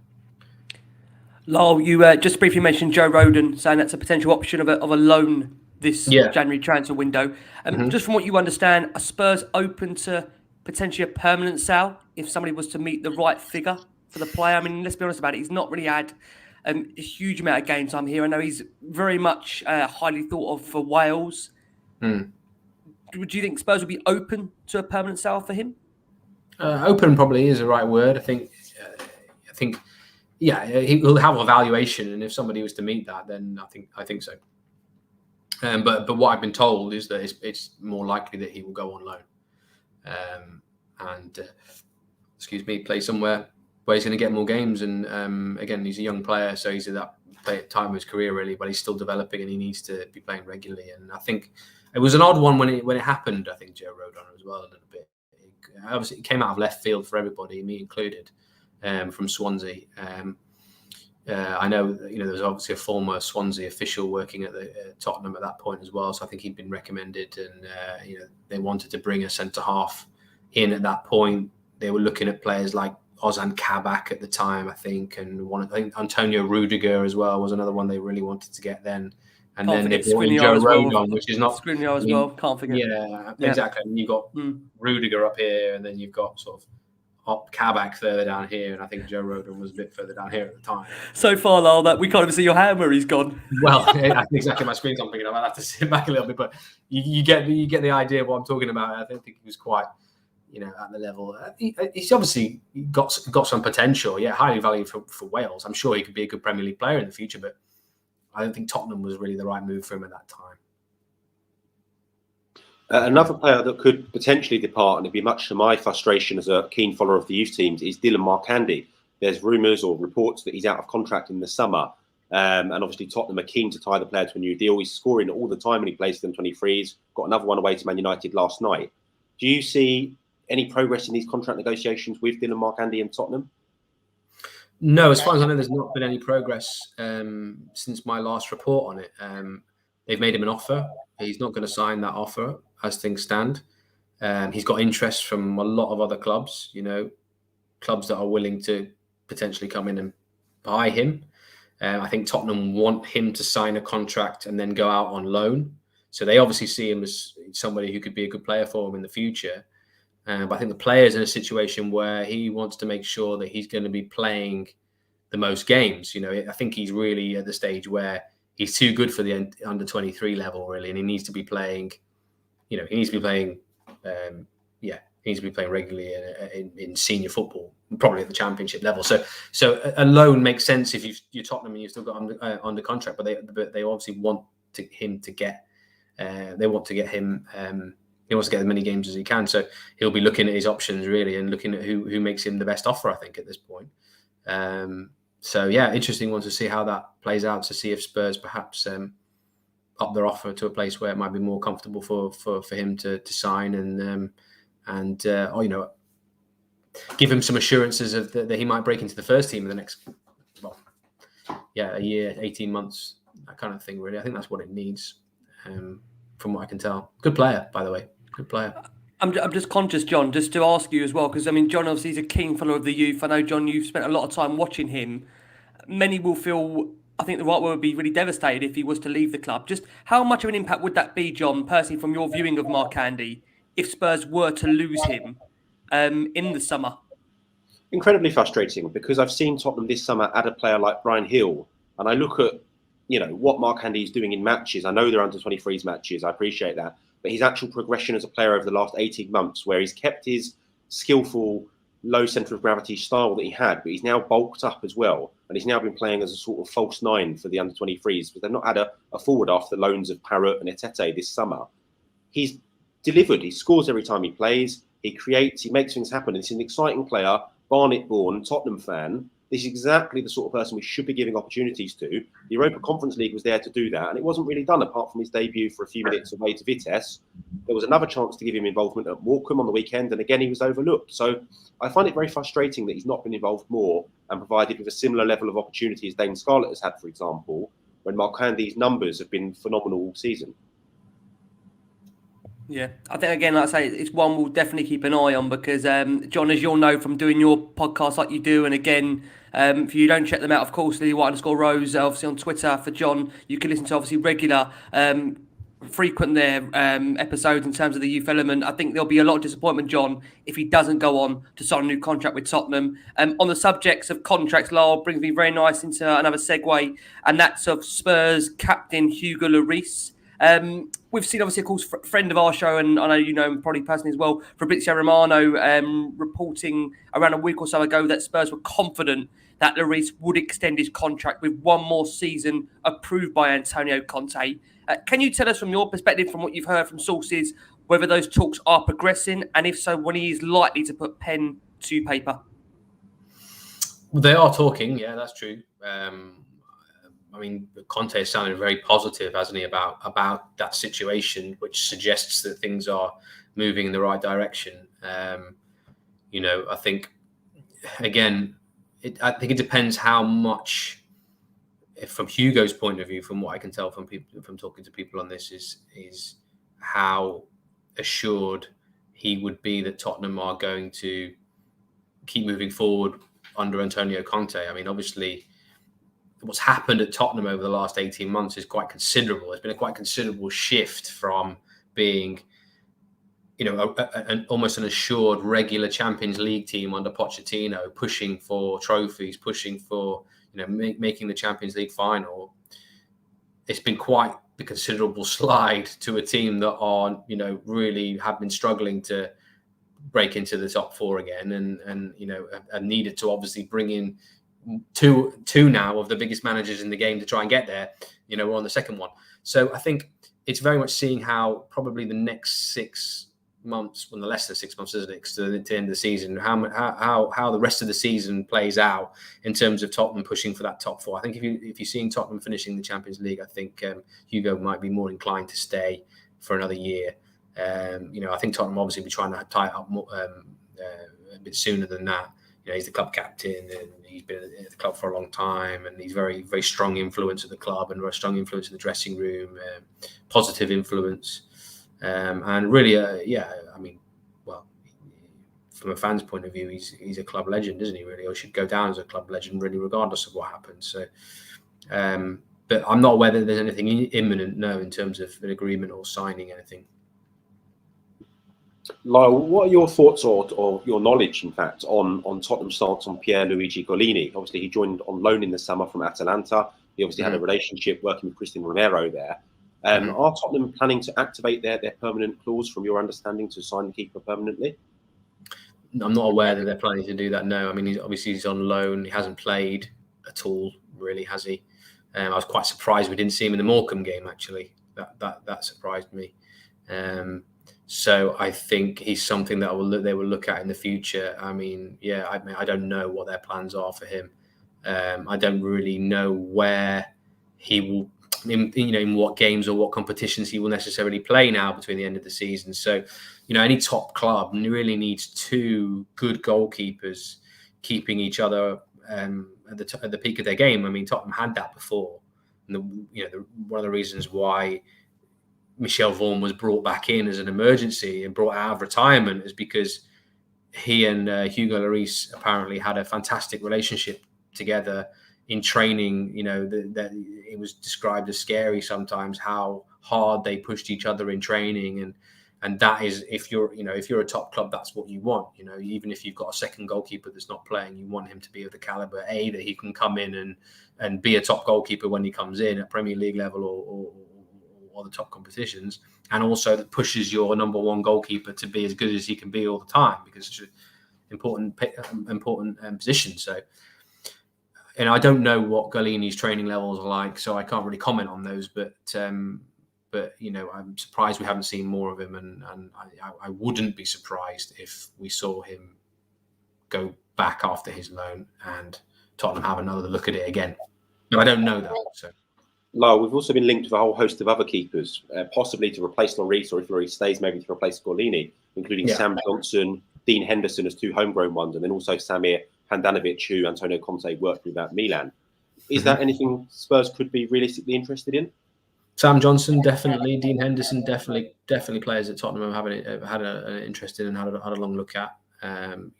S1: Lyall, you just briefly mentioned Joe Rodon, saying that's a potential option of a loan this January transfer window. Just from what you understand, are Spurs open to potentially a permanent sale if somebody was to meet the right figure for the player? I mean, let's be honest about it. He's not really had a huge amount of game time here. I know he's very much highly thought of for Wales. Do you think Spurs would be open to a permanent sale for him?
S3: Open probably is the right word. I think. Yeah, he will have a valuation, and if somebody was to meet that, then I think so. But what I've been told is that it's more likely that he will go on loan, play somewhere where he's going to get more games. And again, he's a young player, so he's at that time of his career really, but he's still developing, and he needs to be playing regularly. And I think it was an odd one when it happened. I think Joe Rodon as well a little bit. Obviously, it came out of left field for everybody, me included. From Swansea. I know there was obviously a former Swansea official working at the Tottenham at that point as well, so I think he'd been recommended, and they wanted to bring a centre half in at that point. They were looking at players like Ozan Kabak at the time, I think, and Antonio Rudiger as well was another one they really wanted to get then. And then they brought in Joe Rodon, which is not
S1: Skriniar as well. Can't forget.
S3: Yeah, exactly. And you've got Rudiger up here, and then you've got sort of Kabak further down here, and I think Joe Rodon was a bit further down here at the time.
S1: So far, Lyall, that we can't even see your hand where he's gone.
S3: Well, that's exactly my screen's on picking up. I'll have to sit back a little bit, but you get the idea of what I'm talking about. I don't think he was quite, at the level. He's obviously got some potential. Yeah, highly valued for Wales. I'm sure he could be a good Premier League player in the future, but I don't think Tottenham was really the right move for him at that time.
S2: Another player that could potentially depart, and it'd be much to my frustration as a keen follower of the youth teams, is Dylan Markandy. There's rumours or reports that he's out of contract in the summer. And obviously Tottenham are keen to tie the player to a new deal. He's scoring all the time when he plays for them 23s. Got another one away to Man United last night. Do you see any progress in these contract negotiations with Dylan Markandy and Tottenham?
S3: No, as far as I know, there's not been any progress since my last report on it. They've made him an offer. He's not going to sign that offer as things stand. He's got interest from a lot of other clubs, clubs that are willing to potentially come in and buy him. I think Tottenham want him to sign a contract and then go out on loan. So they obviously see him as somebody who could be a good player for him in the future. But I think the player's in a situation where he wants to make sure that he's going to be playing the most games. I think he's really at the stage where he's too good for the under 23 level, really, and he needs to be playing. He needs to be playing. He needs to be playing regularly in senior football, probably at the Championship level. So a loan makes sense if you're Tottenham and you've still got under contract, but they obviously want him to get. They want to get him. He wants to get as many games as he can, so he'll be looking at his options really and looking at who makes him the best offer. I think at this point. Interesting one to see how that plays out, to see if Spurs perhaps up their offer to a place where it might be more comfortable for him to sign and give him some assurances of that he might break into the first team in the next a year, 18 months, that kind of thing. Really, I think that's what it needs. From what I can tell, good player, by the way. Good player.
S1: I'm just conscious, John, just to ask you as well, because I mean, John obviously is a keen follower of the youth. I know, John, you've spent a lot of time watching him. Many will feel, I think the right word would be really devastated if he was to leave the club. Just how much of an impact would that be, John, personally, from your viewing of Mark Candy, if Spurs were to lose him in the summer?
S2: Incredibly frustrating, because I've seen Tottenham this summer add a player like Brian Hill, and I look at what Mark Handy is doing in matches. I know they're under 23s matches, I appreciate that, but his actual progression as a player over the last 18 months, where he's kept his skillful, low centre of gravity style that he had, but he's now bulked up as well, and he's now been playing as a sort of false nine for the under 23s, but they've not had a forward after the loans of Parrott and Etete this summer. He's delivered. He scores every time he plays. He creates. He makes things happen. He's an exciting player. Barnet-born, Tottenham fan. This is exactly the sort of person we should be giving opportunities to. The Europa Conference League was there to do that, and it wasn't really done apart from his debut for a few minutes away to Vitesse. There was another chance to give him involvement at Morecambe on the weekend, and again, he was overlooked. So I find it very frustrating that he's not been involved more and provided with a similar level of opportunity as Dane Scarlett has had, for example, when Mark Handy's numbers have been phenomenal all season.
S1: Yeah, I think, again, like I say, it's one we'll definitely keep an eye on because, John, as you'll know from doing your podcast like you do, and again, if you don't check them out, of course, Lilywhite_Rose, obviously on Twitter for John, you can listen to obviously regular, frequent their episodes in terms of the youth element. I think there'll be a lot of disappointment, John, if he doesn't go on to sign a new contract with Tottenham. On the subjects of contracts, Lyall brings me very nice into another segue, and that's of Spurs captain Hugo Lloris. We've seen, obviously, of course, friend of our show, and I know you know him probably personally as well, Fabrizio Romano, reporting around a week or so ago that Spurs were confident that Lloris would extend his contract with one more season approved by Antonio Conte. Can you tell us from your perspective, from what you've heard from sources, whether those talks are progressing, and if so, when he is likely to put pen to paper?
S3: Well, they are talking, yeah, that's true. I mean, Conte has sounded very positive, hasn't he, about that situation, which suggests that things are moving in the right direction. I think, again, I think it depends how much, from Hugo's point of view, from what I can tell from people, from talking to people on this, is how assured he would be that Tottenham are going to keep moving forward under Antonio Conte. I mean, obviously, what's happened at Tottenham over the last 18 months is quite considerable. There's been a quite considerable shift from being, almost an assured regular Champions League team under Pochettino, pushing for trophies, pushing for, making the Champions League final. It's been quite the considerable slide to a team that are, really have been struggling to break into the top four again, and needed to obviously bring in two now of the biggest managers in the game to try and get there. We're on the second one. So I think it's very much seeing how probably the next 6 months, well, less than 6 months, isn't it, to the end of the season, how the rest of the season plays out in terms of Tottenham pushing for that top four. I think if you're seeing Tottenham finishing the Champions League, I think Hugo might be more inclined to stay for another year. I think Tottenham obviously be trying to tie it up more, a bit sooner than that. He's the club captain and he's been at the club for a long time, and he's very, very strong influence at the club and a strong influence in the dressing room, positive influence. And really, from a fan's point of view, he's a club legend, isn't he, really? Or should go down as a club legend, really, regardless of what happens. So, but I'm not aware that there's anything imminent, no, in terms of an agreement or signing anything.
S2: Lyall, what are your thoughts or your knowledge, in fact, on Tottenham's stance on Pierluigi Golini? Obviously, he joined on loan in the summer from Atalanta. He obviously had a relationship working with Cristian Romero there. Are Tottenham planning to activate their permanent clause, from your understanding, to sign the keeper permanently?
S3: I'm not aware that they're planning to do that, no. I mean, he's on loan. He hasn't played at all, really, has he? I was quite surprised we didn't see him in the Morecambe game, actually. That surprised me. So I think he's something that they will look at in the future. I mean, I don't know what their plans are for him. I don't really know where he will, in what games or what competitions he will necessarily play now between the end of the season. So, any top club really needs two good goalkeepers keeping each other at the peak of their game. I mean, Tottenham had that before. And one of the reasons why Michel Vorm was brought back in as an emergency and brought out of retirement is because he and Hugo Lloris apparently had a fantastic relationship together in training. You know, that it was described as scary sometimes how hard they pushed each other in training, and that is, if you're a top club, that's what you want. You know, even if you've got a second goalkeeper that's not playing, you want him to be of the caliber that he can come in and be a top goalkeeper when he comes in at Premier League level or the top competitions, and also that pushes your number one goalkeeper to be as good as he can be all the time, because it's an important position. So, and I don't know what Galini's training levels are like, so I can't really comment on those. But you know, I'm surprised we haven't seen more of him, and I wouldn't be surprised if we saw him go back after his loan and Tottenham have another look at it again. But I don't know that. So.
S2: Lyall, we've also been linked with a whole host of other keepers, possibly to replace Lloris, or if Lloris stays, maybe to replace Golini, including Sam Johnson, Dean Henderson as two homegrown ones, and then also Samir Handanovic, who Antonio Conte worked with at Milan. Is that anything Spurs could be realistically interested in?
S3: Sam Johnson, definitely. Dean Henderson, definitely players that Tottenham have had an interest in and had a long look at.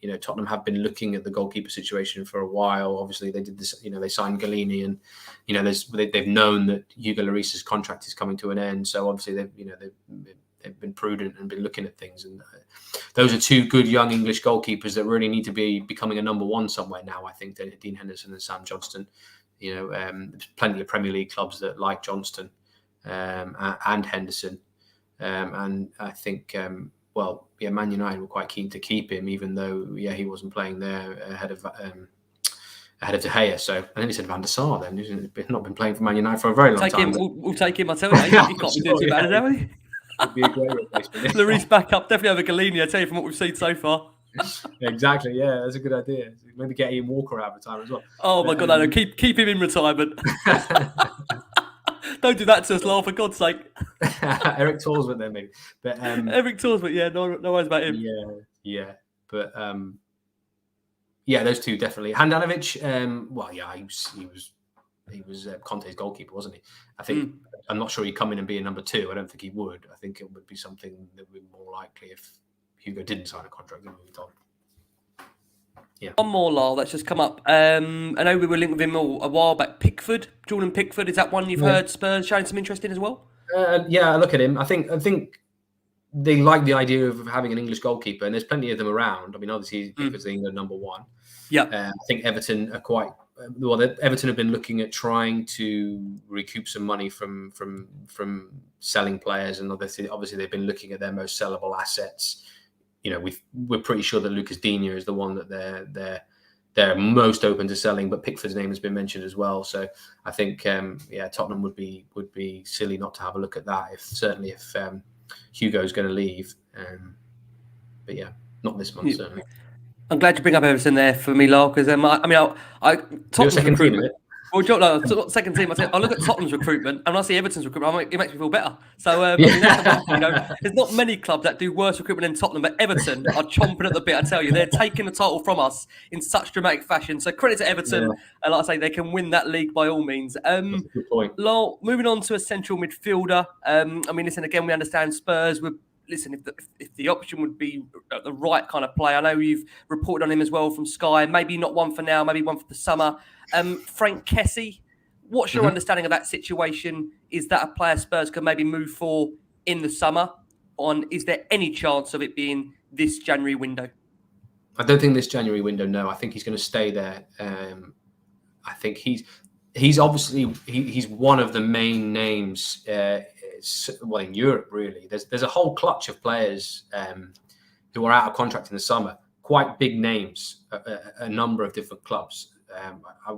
S3: You know, Tottenham have been looking at the goalkeeper situation for a while. Obviously, they did this. You know, they signed Golini, and you know, they've known that Hugo Lloris's contract is coming to an end. So obviously, they've been prudent and been looking at things. And those are two good young English goalkeepers that really need to be becoming a number one somewhere now. I think that Dean Henderson and Sam Johnston. You know, there's plenty of Premier League clubs that like Johnston and Henderson, and I think. Man United were quite keen to keep him, even though he wasn't playing there ahead of De Gea. So I think he said Van der Sar then. He's not been playing for Man United for a very long time.
S1: We'll take him. I tell you, he can't be doing too bad, has he?
S3: Would be a great replacement.
S1: Lloris back up, definitely over Golini. I tell you, from what we've seen so far.
S3: Exactly. Yeah, that's a good idea. Maybe get Ian Walker out of retirement as well.
S1: Oh my God! No, keep him in retirement. Don't do that to us, Laurel, for God's sake.
S3: Eric Torsman then, maybe. But
S1: Eric Torsman, yeah, no worries about him.
S3: Yeah. But those two definitely. Handanovic, he was Conte's goalkeeper, wasn't he? I think I'm not sure he'd come in and be a number two. I don't think he would. I think it would be something that would be more likely if Hugo didn't sign a contract and moved on. Yeah. One
S1: more, Lyall, that's just come up. I know we were linked with him a while back. Jordan Pickford, is that one you've heard Spurs showing some interest in as well?
S3: I look at him. I think they like the idea of having an English goalkeeper, and there's plenty of them around. I mean, obviously Pickford's England number one. Yeah. I think Everton are quite well. Everton have been looking at trying to recoup some money from selling players, and obviously they've been looking at their most sellable assets. You know, we're pretty sure that Lucas Digne is the one that they're most open to selling, but Pickford's name has been mentioned as well. So I think Tottenham would be silly not to have a look at that. If Hugo's going to leave, but not this month certainly. I'm
S1: glad you bring up Everton there for me, Lyall, because Tottenham's recruitment. Well, second team. I look at Tottenham's recruitment, and when I see Everton's recruitment, it makes me feel better. So, there's not many clubs that do worse recruitment than Tottenham, but Everton are chomping at the bit. I tell you, they're taking the title from us in such dramatic fashion. So, credit to Everton, and like I say, they can win that league by all means.
S3: That's a good point.
S1: Lyall, moving on to a central midfielder. Listen, again, we understand Spurs would. Listen, if the option would be the right kind of play, I know you've reported on him as well from Sky. Maybe not one for now, maybe one for the summer. Frank Kessie, what's your understanding of that situation? Is that a player Spurs could maybe move for in the summer? Is there any chance of it being this January window?
S3: I don't think this January window. No, I think he's going to stay there. I think he's obviously he's one of the main names. In Europe, really, there's a whole clutch of players who are out of contract in the summer. Quite big names, a number of different clubs. I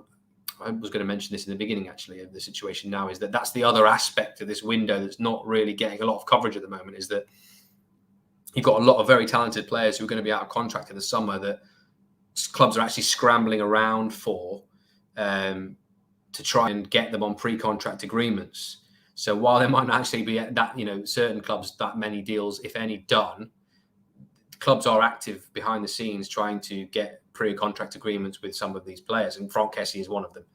S3: was going to mention this in the beginning, actually, of the situation now, is that's the other aspect of this window that's not really getting a lot of coverage at the moment, is that you've got a lot of very talented players who are going to be out of contract in the summer that clubs are actually scrambling around for to try and get them on pre-contract agreements. So while there might not actually be that, certain clubs, that many deals, if any, done, clubs are active behind the scenes trying to get pre-contract agreements with some of these players, and Frank Kessie is one of them.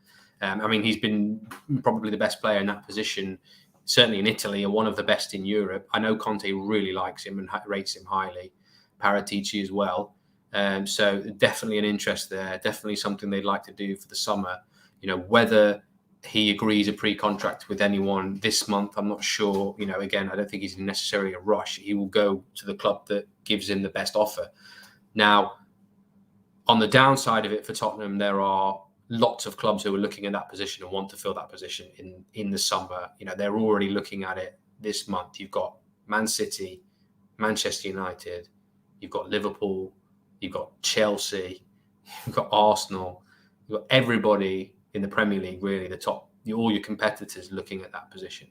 S3: He's been probably the best player in that position certainly in Italy, are one of the best in Europe. I know Conte really likes him and rates him highly. Paratici as well. So definitely an interest there. Definitely something they'd like to do for the summer. Whether he agrees a pre-contract with anyone this month, I'm not sure. Again, I don't think he's necessarily a rush. He will go to the club that gives him the best offer. Now, on the downside of it for Tottenham, there are lots of clubs who are looking at that position and want to fill that position in the summer. They're already looking at it this month. You've got Man City, Manchester United, you've got Liverpool, you've got Chelsea, you've got Arsenal, you've got everybody in the Premier League, really, all your competitors looking at that position.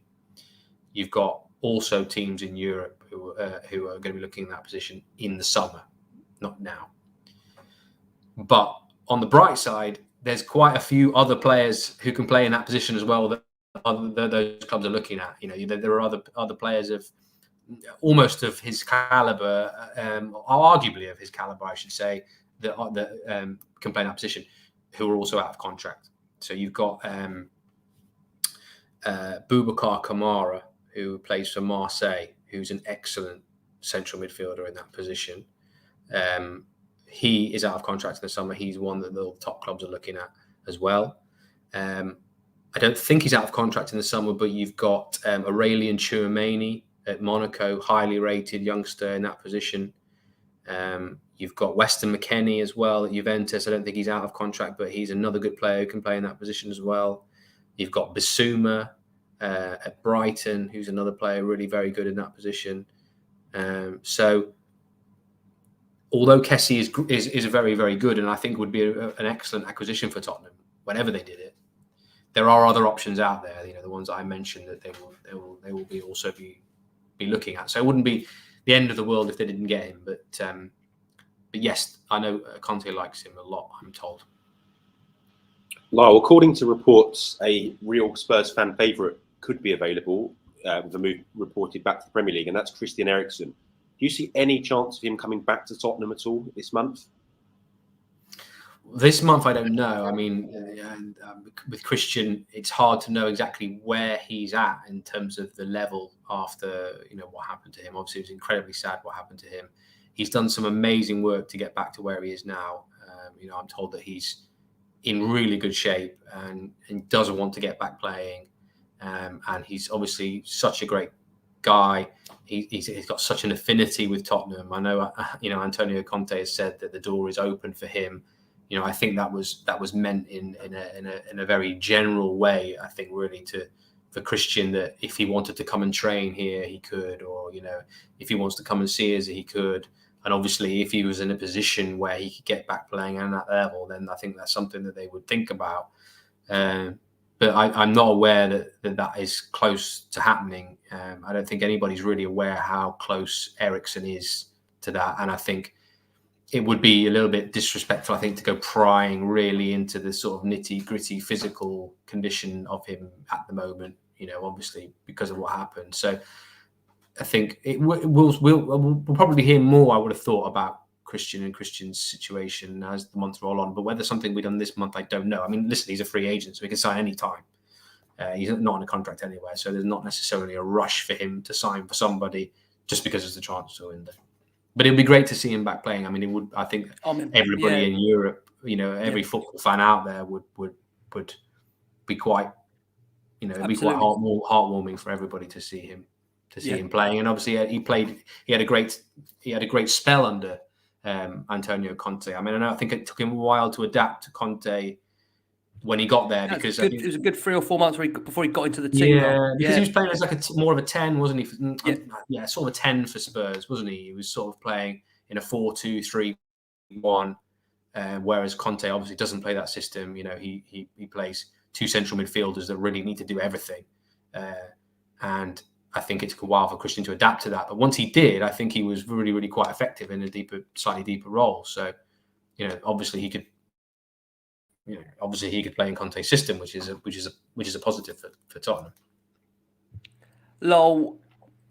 S3: You've got also teams in Europe who are going to be looking at that position in the summer, not now. But on the bright side, there's quite a few other players who can play in that position as well that those clubs are looking at. There are other players of almost of his caliber, arguably of his caliber, I should say, that can play in that position, who are also out of contract. So you've got Boubacar Kamara, who plays for Marseille, who's an excellent central midfielder in that position. He is out of contract in the summer. He's one that the top clubs are looking at as well. I don't think he's out of contract in the summer, but you've got Aurélien Tchouameni at Monaco, highly rated youngster in that position. You've got Weston McKennie as well at Juventus. I don't think he's out of contract, but he's another good player who can play in that position as well. You've got Bissouma at Brighton, who's another player really very good in that position. So although Kessie is very, very good, and I think would be an excellent acquisition for Tottenham whenever they did it, there are other options out there. The ones I mentioned that they will be looking at. So it wouldn't be the end of the world if they didn't get him. But yes, I know Conte likes him a lot, I'm told.
S2: Lyall, according to reports, a real Spurs fan favourite could be available with a move reported back to the Premier League, and that's Christian Erickson. Do you see any chance of him coming back to Tottenham at all this month?
S3: This month, I don't know. I mean, with Christian, it's hard to know exactly where he's at in terms of the level after what happened to him. Obviously, it was incredibly sad what happened to him. He's done some amazing work to get back to where he is now. I'm told that he's in really good shape and doesn't want to get back playing. And he's obviously such a great guy. He's got such an affinity with Tottenham. I know, Antonio Conte has said that the door is open for him. I think that was meant in a very general way. I think really for Christian, that if he wanted to come and train here, he could, or if he wants to come and see us, he could. And obviously, if he was in a position where he could get back playing at that level, then I think that's something that they would think about. But I'm not aware that is close to happening. I don't think anybody's really aware how close Erickson is to that. And I think it would be a little bit disrespectful, I think, to go prying really into the sort of nitty-gritty physical condition of him at the moment, obviously because of what happened. So I think we'll probably hear more, I would have thought, about Christian and Christian's situation as the months roll on. But whether something we've done this month, I don't know. I mean, listen, he's a free agent, so he can sign any time. He's not on a contract anywhere, so there's not necessarily a rush for him to sign for somebody just because it's the transfer window. But it'd be great to see him back playing. I mean, it would. I think everybody in Europe, every football fan out there would be quite, it'd be quite heartwarming for everybody to see him him playing. And obviously, he had a great spell under Antonio Conte. I mean, I think it took him a while to adapt to Conte when he got there, because
S1: it was a good 3 or 4 months before he got into the team.
S3: Because he was playing as more of a 10, wasn't he? Sort of a 10 for Spurs, wasn't he? He was sort of playing in a 4-2-3-1, whereas Conte obviously doesn't play that system. He plays 2 central midfielders that really need to do everything, and I think it took a while for Christian to adapt to that. But once he did, I think he was really, really quite effective in a slightly deeper role. So, obviously he could play in Conte's system, which is a positive for Tottenham.
S1: Lyall,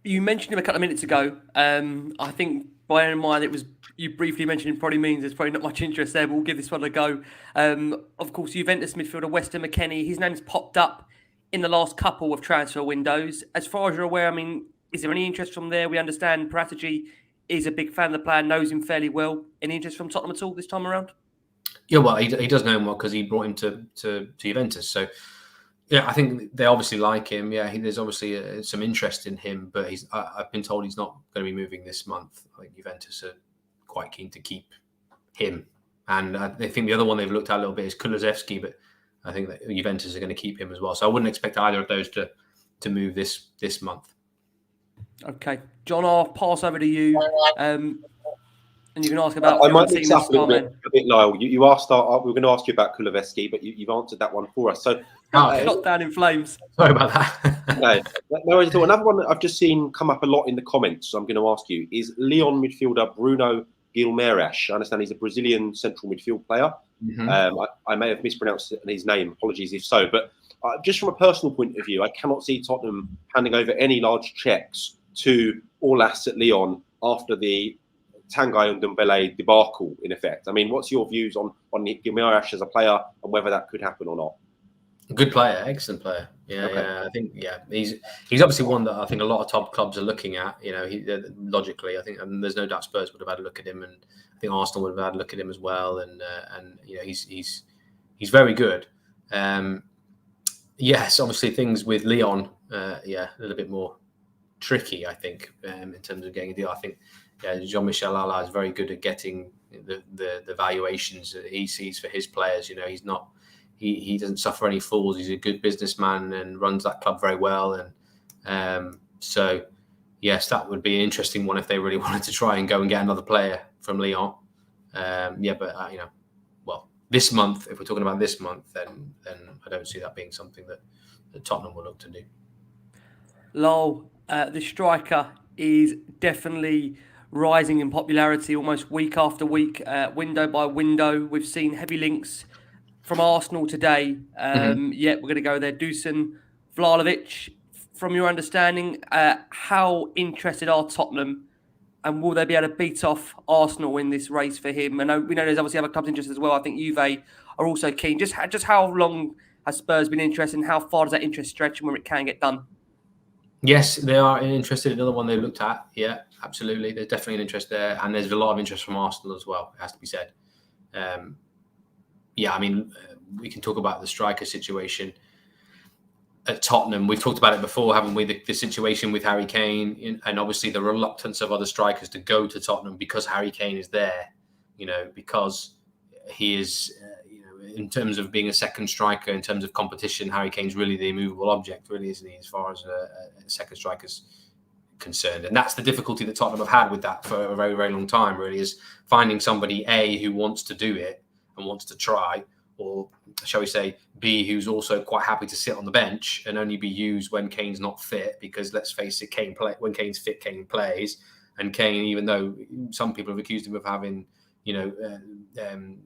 S1: you mentioned him a couple of minutes ago. I think, bearing in mind, you briefly mentioned him, probably means there's probably not much interest there, but we'll give this one a go. Of course, Juventus midfielder Weston McKennie, his name's popped up in the last couple of transfer windows. As far as you're aware, I mean, is there any interest from there? We understand Paratici is a big fan of the player, knows him fairly well. Any interest from Tottenham at all this time around?
S3: Yeah, well, he does know him well because he brought him to Juventus. So, yeah, I think they obviously like him. Yeah, there's obviously some interest in him, but I've been told he's not going to be moving this month. I think Juventus are quite keen to keep him. And I think the other one they've looked at a little bit is Kulusevski, but I think that Juventus are going to keep him as well. So I wouldn't expect either of those to move this month.
S1: Okay. John, I'll pass over to you. And you can ask about.
S2: I might mix up a bit, Lyall. You asked. We were going to ask you about Kulusevski, but you've answered that one for us. So,
S1: not down in flames.
S3: Sorry about that.
S2: No, another one that I've just seen come up a lot in the comments. So I'm going to ask you is Lyon midfielder Bruno Guimaraes. I understand he's a Brazilian central midfield player. Mm-hmm. I may have mispronounced his name. Apologies if so. But just from a personal point of view, I cannot see Tottenham handing over any large checks to Orlas at Lyon after the Tanguy and Dembele debacle, in effect. I mean, what's your views on Guimaraes as a player and whether that could happen or not?
S3: Good player, excellent player. Yeah, okay. I think he's obviously one that I think a lot of top clubs are looking at. You know, logically, I think, and there's no doubt Spurs would have had a look at him, and I think Arsenal would have had a look at him as well. And you know, he's very good. Yes, obviously things with Lyon, a little bit more tricky, I think, in terms of getting a deal. I think Jean-Michel Aulas is very good at getting the valuations that he sees for his players. You know, he's not. He doesn't suffer any fools. He's a good businessman and runs that club very well. And so, yes, that would be an interesting one if they really wanted to try and go and get another player from Lyon. Well, this month, if we're talking about this month, then I don't see that being something that Tottenham will look to do.
S1: Lyall, the striker is definitely rising in popularity almost week after week, window by window. We've seen heavy links from Arsenal today. We're going to go there. Dusan Vlahovic, from your understanding, how interested are Tottenham, and will they be able to beat off Arsenal in this race for him? I know we know there's obviously other clubs interested as well. I think Juve are also keen. Just how long has Spurs been interested, and how far does that interest stretch, and when it can get done?
S3: Yes, they are interested. Another one they looked at. Yeah, absolutely. There's definitely an interest there, and there's a lot of interest from Arsenal as well. It has to be said. I mean, we can talk about the striker situation at Tottenham. We've talked about it before, haven't we? The situation with Harry Kane, and obviously the reluctance of other strikers to go to Tottenham because Harry Kane is there. You know, because he is, in terms of being a second striker, in terms of competition, Harry Kane's really the immovable object, really, isn't he, as far as a second striker's concerned. And that's the difficulty that Tottenham have had with that for a very, very long time, really, is finding somebody, A, who wants to do it and wants to try, or shall we say, B, who's also quite happy to sit on the bench and only be used when Kane's not fit, because let's face it, when Kane's fit, Kane plays. And Kane, even though some people have accused him of having, some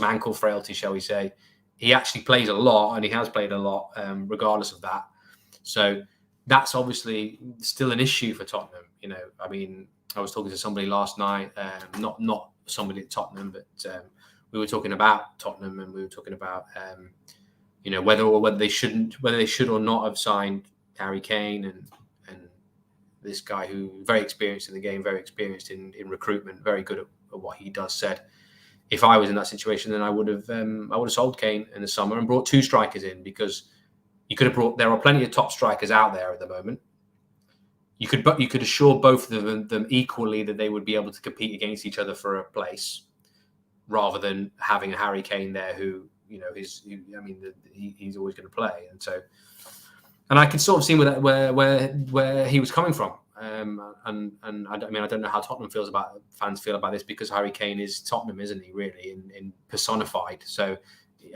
S3: ankle frailty, shall we say, he actually plays a lot, and he has played a lot, regardless of that. So that's obviously still an issue for Tottenham. You know, I mean, I was talking to somebody last night, not somebody at Tottenham, but we were talking about Tottenham, and we were talking about whether they should or not have signed Harry Kane and this guy who very experienced in the game, very experienced in recruitment, very good at what he does. Said, if I was in that situation, then I would have sold Kane in the summer and brought two strikers in, because you could have brought. There are plenty of top strikers out there at the moment. You could assure both of them equally that they would be able to compete against each other for a place, rather than having a Harry Kane there who he's always going to play. And I can sort of see where he was coming from. And I don't know how Tottenham fans feel about this, because Harry Kane is Tottenham, isn't he, really, in personified. So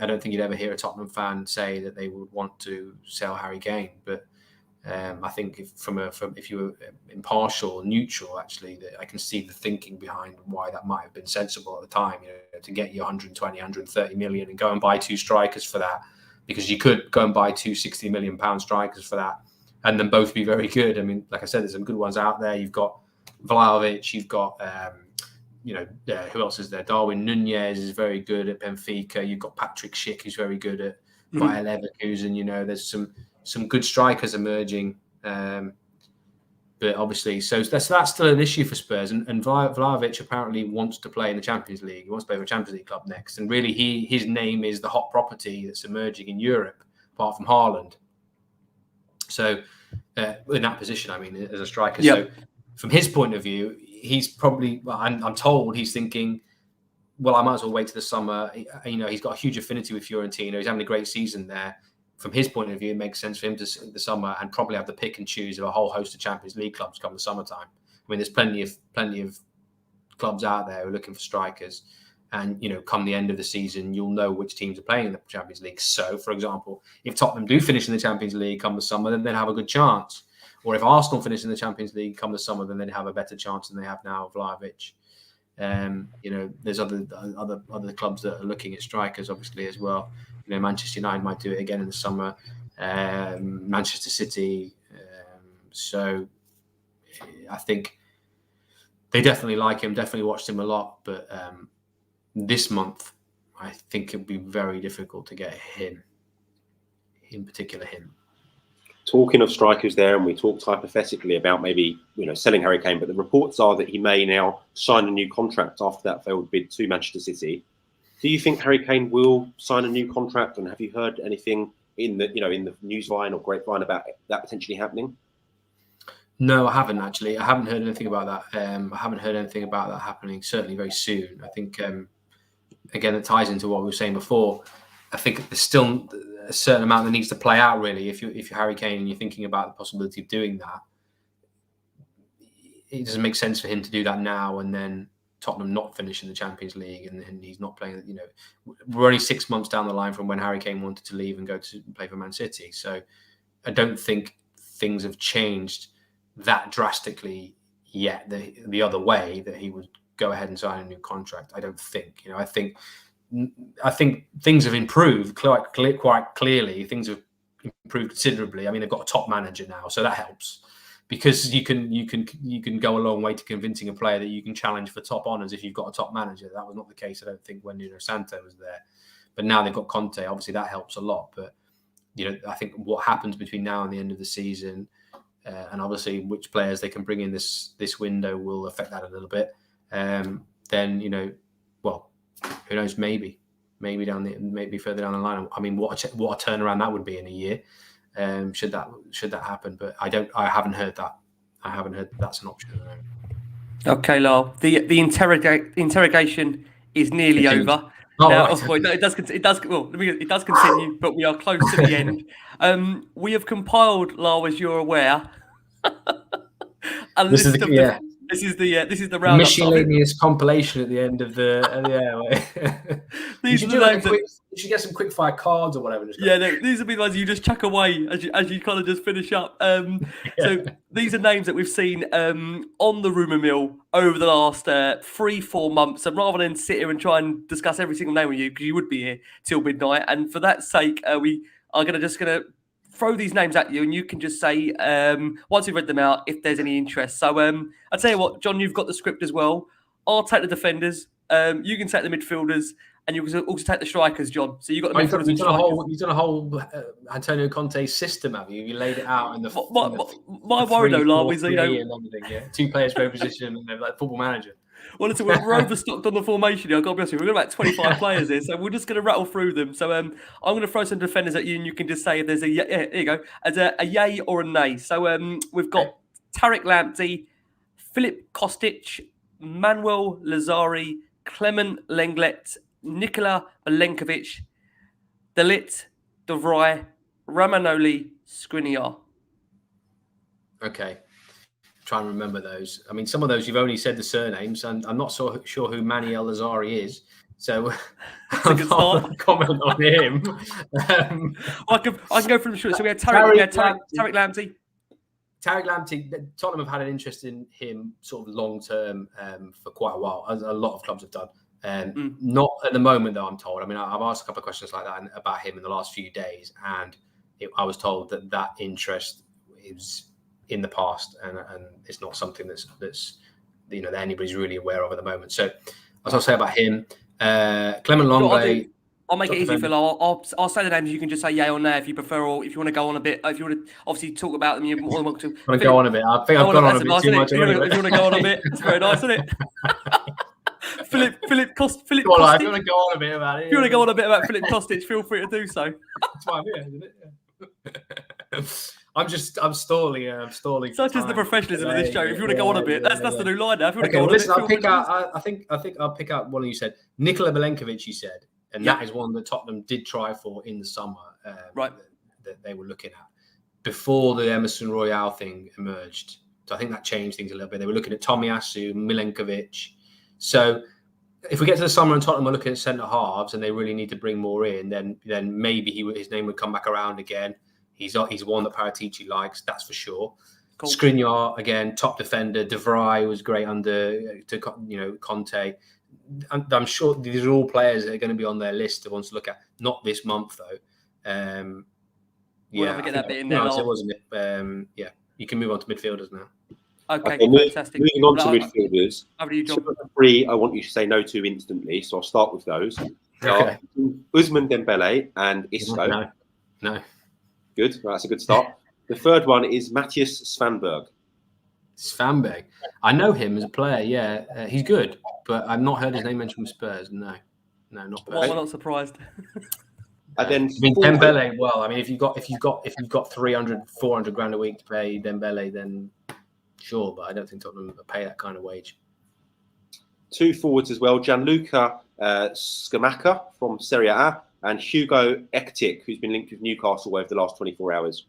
S3: I don't think you'd ever hear a Tottenham fan say that they would want to sell Harry Kane. But I think if you were impartial or neutral, actually, that I can see the thinking behind why that might have been sensible at the time, to get you 120, 130 million and go and buy two strikers for that, because you could go and buy two 60 million pound strikers for that and then both be very good. I mean, like I said, there's some good ones out there. You've got Vlahovic, you've got, who else is there? Darwin Nunez is very good at Benfica. You've got Patrick Schick, who's very good at Bayer Leverkusen. There's some good strikers emerging. But obviously, so that's still an issue for Spurs. And Vlahovic apparently wants to play in the Champions League. He wants to play for a Champions League club next. And really, his name is the hot property that's emerging in Europe, apart from Haaland. So in that position, I mean, as a striker.
S1: Yep.
S3: So from his point of view, he's probably, I'm told he's thinking, well, I might as well wait to the summer. He's got a huge affinity with Fiorentina. He's having a great season there. From his point of view, it makes sense for him to sit the summer and probably have the pick and choose of a whole host of Champions League clubs come the summertime. I mean, there's plenty of clubs out there who are looking for strikers, and come the end of the season, you'll know which teams are playing in the Champions League. So, for example, if Tottenham do finish in the Champions League come the summer, then they'll have a good chance. Or if Arsenal finish in the Champions League come the summer, then they'd have a better chance than they have now of Vlahovic. There's other clubs that are looking at strikers, obviously, as well. Manchester United might do it again in the summer. Manchester City. So I think they definitely like him. Definitely watched him a lot. But this month, I think it'll be very difficult to get him. In particular, him.
S2: Talking of strikers there, and we talked hypothetically about maybe selling Harry Kane, but the reports are that he may now sign a new contract after that failed bid to Manchester City. Do you think Harry Kane will sign a new contract? And have you heard anything in the newsline or grapevine about that potentially happening?
S3: No, I haven't actually. I haven't heard anything about that. I haven't heard anything about that happening. Certainly very soon. I think again, it ties into what we were saying before. I think there's still a certain amount that needs to play out. Really, if you're Harry Kane and you're thinking about the possibility of doing that, it doesn't make sense for him to do that now and then Tottenham not finishing the Champions League and he's not playing. We're only 6 months down the line from when Harry Kane wanted to leave and go to play for Man City. So I don't think things have changed that drastically yet. The other way that he would go ahead and sign a new contract. I don't think. I think things have improved quite clearly. Things have improved considerably. I mean, they've got a top manager now, so that helps. Because you can go a long way to convincing a player that you can challenge for top honours if you've got a top manager. That was not the case, I don't think, when Nuno Santo was there. But now they've got Conte. Obviously, that helps a lot. But I think what happens between now and the end of the season, and obviously which players they can bring in this window will affect that a little bit. Then well, who knows? Maybe further down the line. I mean, what a turnaround that would be in a year. Should that happen, but I haven't heard that. I haven't heard that's an option.
S1: Okay, Lyall. The interrogation is nearly over. Now, right. It does continue, but we are close to the end. We have compiled, Lyall, as you're aware, a list of This is the roundup.
S3: Miscellaneous compilation at the end of the.
S1: These are the names.
S3: You should get some quick fire cards or whatever.
S1: These will be the ones you just chuck away as you kind of just finish up. So these are names that we've seen on the rumour mill over the last 3-4 months. And rather than sit here and try and discuss every single name with you, because you would be here till midnight, and for that sake, we are going to throw these names at you, and you can just say, once we've read them out, if there's any interest. So I'll tell you what, John, you've got the script as well. I'll take the defenders. You can take the midfielders, and you can also take the strikers, John. So you've got the midfielders and strikers.
S3: You've done a whole Antonio Conte system, have you? You laid it out in the.
S1: My worry though, Lyall, is
S3: 2 players per position, and they're like Football Manager.
S1: Well, listen, we're overstocked on the formation here. I've got to be honest with you. We've got about 25 players here, so we're just going to rattle through them. So I'm going to throw some defenders at you, and you can just say if there's here you go, as a yay or a nay. So we've got Tariq Lamptey, Filip Kostic, Manuel Lazzari, Clement Lenglet, Nikola Milenkovic, Dalit, De Vrij, Romagnoli, Skriniar.
S3: Okay. Try and remember those. I mean, some of those you've only said the surnames, and I'm not so sure who Manuel Lazzari is. So I can't comment on him.
S1: I can go through them short. So we had Tariq Lamptey.
S3: Tariq Lamptey, Tottenham have had an interest in him sort of long term for quite a while, as a lot of clubs have done. Not at the moment, though, I'm told. I mean, I've asked a couple of questions like that about him in the last few days, and I was told that interest is in the past, and it's not something that's that anybody's really aware of at the moment. So, as I'll say about him, Clement Lenglet.
S1: I'll make
S3: Top
S1: it easy,
S3: defender.
S1: Phil. I'll say the names. You can just say yay or nay if you prefer, or if you want to go on a bit. If you want to obviously talk about them, you're more than welcome to.
S3: I'm going to go on a bit. I think I've gone on a bit
S1: nice,
S3: too much
S1: if
S3: already.
S1: you want to go on a bit, it's very nice, isn't it? Philip Kostic.
S3: Go on, I'm going to go on a bit about it.
S1: If you want to go on a bit about Philip Kostic, feel free to do so.
S3: That's why I'm here, isn't it? I'm stalling. I'm stalling.
S1: Such is the professionalism of this show. If you want to go on a bit, that's the new line now. If you want to
S3: Okay,
S1: go on
S3: listen,
S1: a
S3: I'll
S1: bit,
S3: pick out. I think I'll pick out one you said. Nikola Milenkovic, you said, and
S1: Yeah.
S3: that is one that Tottenham did try for in the summer.
S1: Right.
S3: That they were looking at before the Emerson Royale thing emerged. So I think that changed things a little bit. They were looking at Tomiyasu, Milenkovic. So if we get to the summer and Tottenham are looking at centre halves and they really need to bring more in, then maybe his name would come back around again. He's one that Paratici likes, that's for sure. Cool. Skriniar again, top defender. De Vrij was great under Conte. I'm sure these are all players that are going to be on their list of ones to look at. Not this month though.
S1: We'll have to get that bit in there.
S3: It wasn't it? Yeah, you can move on to midfielders now.
S1: Okay, fantastic.
S2: Moving on to midfielders.
S1: Over to you, John.
S2: The three I want you to say no to instantly, so I'll start with those.
S3: Okay.
S2: Ousmane Dembele and Isco.
S3: No.
S2: Good. Well, that's a good start. The third one is Matthias Swanberg.
S3: Svanberg. I know him as a player. Yeah, he's good, but I've not heard his name mentioned with Spurs. No, not.
S1: Well, I'm not surprised.
S2: And then
S3: Dembele. Well, I mean, if you've got 300, 400 grand a week to pay Dembele, then sure, but I don't think Tottenham will pay that kind of wage.
S2: Two forwards as well: Gianluca Scamacca from Serie A and Hugo Ekitike, who's been linked with Newcastle over the last 24 hours.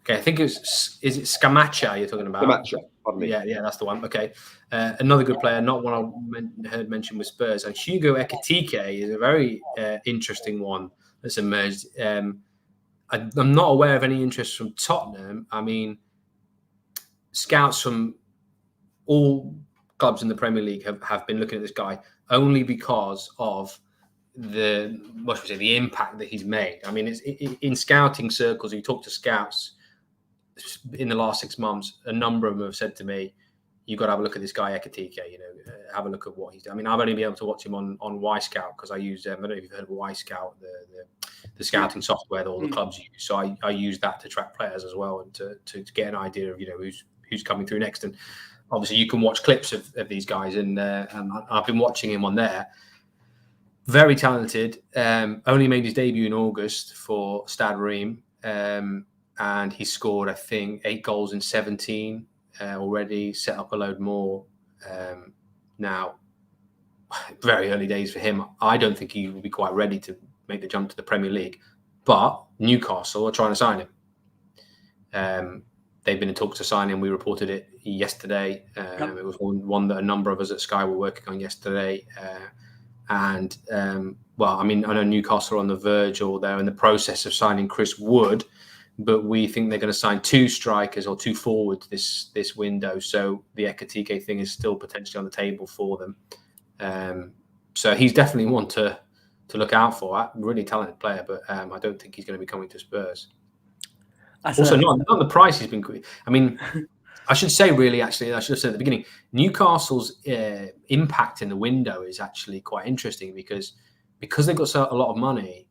S3: Okay, I think is it Scamacca you're talking about?
S2: Scamacca, pardon me.
S3: Yeah, that's the one. Okay, another good player, not one I heard mentioned with Spurs. And Hugo Ekitike is a very interesting one that's emerged. I'm not aware of any interest from Tottenham. I mean, scouts from all clubs in the Premier League have been looking at this guy only because of the impact that he's made. I mean, it's in scouting circles. You talk to scouts in the last 6 months. A number of them have said to me, "You've got to have a look at this guy Ekitike. Have a look at what he's done." I mean, I've only been able to watch him on Y-Scout because I use. I don't know if you've heard of Y-Scout, the scouting software that all the clubs use. So I use that to track players as well and to get an idea of who's coming through next. And obviously, you can watch clips of these guys, and I've been watching him on there. Very talented. Only made his debut in August for Stade Reims, and he scored, I think, 8 goals in 17 already. Set up a load more. Now, very early days for him. I don't think he will be quite ready to make the jump to the Premier League. But Newcastle are trying to sign him. They've been in talks to sign him. We reported it yesterday. It was one that a number of us at Sky were working on yesterday. I know Newcastle are on the verge, or they're in the process of signing Chris Wood, but we think they're going to sign 2 strikers or 2 forwards this window. So the Ekitike thing is still potentially on the table for them. So he's definitely one to look out for. Really talented player, but I don't think he's going to be coming to Spurs. Also, not the price has been. I mean, I should say, really, actually, I should have said at the beginning, Newcastle's impact in the window is actually quite interesting because they've got a lot of money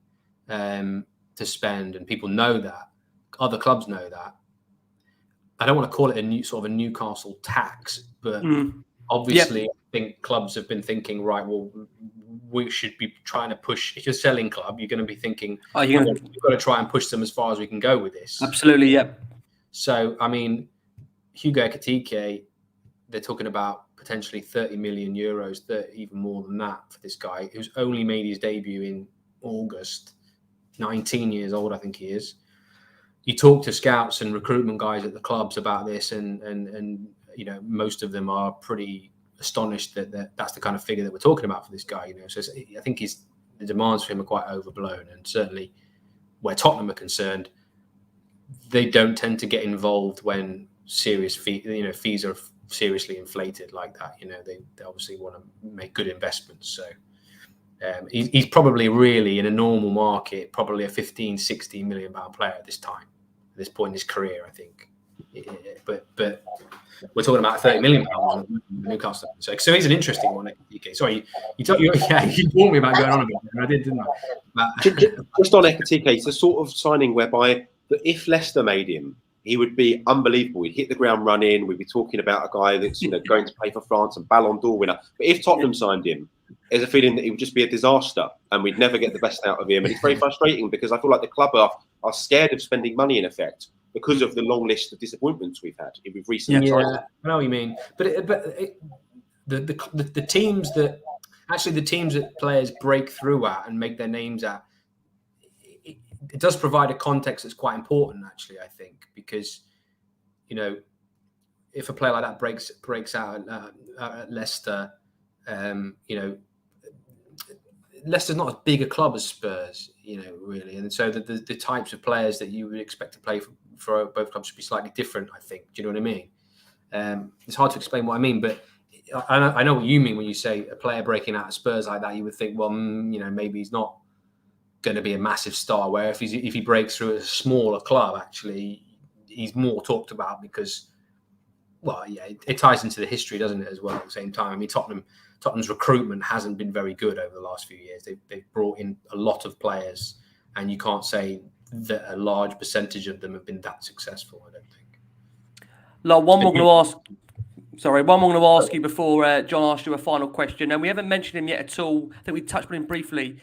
S3: to spend, and people know that. Other clubs know that. I don't want to call it a Newcastle tax, but obviously, I think clubs have been thinking, right, well, we should be trying to push. If you're a selling club, you're going to be thinking, we've got to try and push them as far as we can go with this.
S1: Absolutely, yeah.
S3: So, I mean, Hugo Ekitike, they're talking about potentially 30 million euros, even more than that for this guy who's only made his debut in August, 19 years old, I think he is. You talk to scouts and recruitment guys at the clubs about this, and most of them are pretty astonished that that's the kind of figure that we're talking about for this guy. So I think the demands for him are quite overblown, and certainly where Tottenham are concerned, they don't tend to get involved when serious fees are seriously inflated like that. They obviously want to make good investments. So he's probably really in a normal market, probably a 15, 16 million pound player at this point in his career, I think. But we're talking about 30 million pounds Newcastle. So he's an interesting one. Okay, sorry, you warned me about going on about it, and I didn't I?
S2: Just on Ekitike, it's a sort of signing whereby that if Leicester made him, he would be unbelievable. He'd hit the ground running. We'd be talking about a guy that's going to play for France and Ballon d'Or winner. But if Tottenham signed him, there's a feeling that he would just be a disaster and we'd never get the best out of him. And it's very frustrating because I feel like the club are scared of spending money in effect because of the long list of disappointments we've had with recent
S3: I
S2: titles.
S3: know what you mean. But the teams that players break through at and make their names at, it does provide a context that's quite important, actually, I think, because, if a player like that breaks out at Leicester, Leicester's not as big a club as Spurs, really. And so the types of players that you would expect to play for both clubs should be slightly different, I think. Do you know what I mean? It's hard to explain what I mean, but I know what you mean when you say a player breaking out at Spurs like that. You would think, well, maybe he's not going to be a massive star. Where if he breaks through at a smaller club, actually, he's more talked about because, it ties into the history, doesn't it? As well at the same time. I mean, Tottenham's recruitment hasn't been very good over the last few years. They've brought in a lot of players, and you can't say that a large percentage of them have been that successful, I don't think.
S1: One more I'm going to ask you before John asks you a final question. And we haven't mentioned him yet at all. I think we touched on him briefly.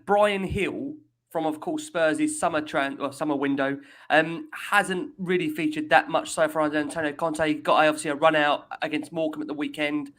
S1: Brian Hill, from, of course, Spurs' summer window, hasn't really featured that much so far under Antonio Conte. Got obviously a run out against Morecambe at the weekend.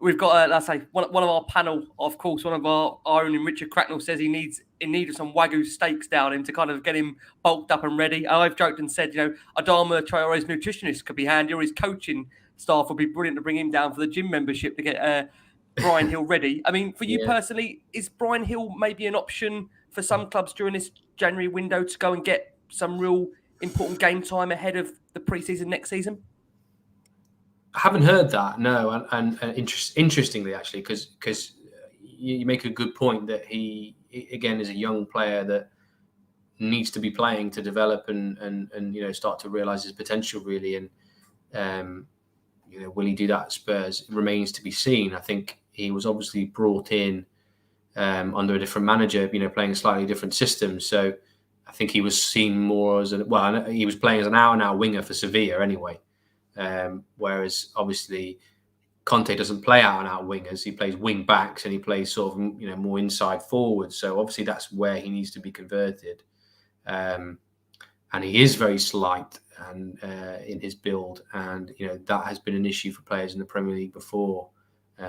S1: We've got, let's say, one of our panel, of course, one of our own, Richard Cracknell, says he needs in need of some Wagyu steaks down him to kind of get him bulked up and ready. I've joked and said, Adama Traore's nutritionist could be handy, or his coaching staff would be brilliant to bring him down for the gym membership to get Brian Hill ready. I mean, for you personally, is Brian Hill maybe an option for some clubs during this January window to go and get some real important game time ahead of the pre-season next season?
S3: I haven't heard that, no. And interestingly, actually, because you make a good point that he, again, is a young player that needs to be playing to develop and start to realise his potential, really. And, will he do that at Spurs? It remains to be seen. I think he was obviously brought in under a different manager, playing a slightly different system. So I think he was seen more as he was playing as an out-and-out winger for Sevilla anyway. Whereas obviously Conte doesn't play out-and-out wingers. He plays wing backs and he plays sort of, more inside forward. So obviously that's where he needs to be converted. And he is very slight and in his build. And, that has been an issue for players in the Premier League before.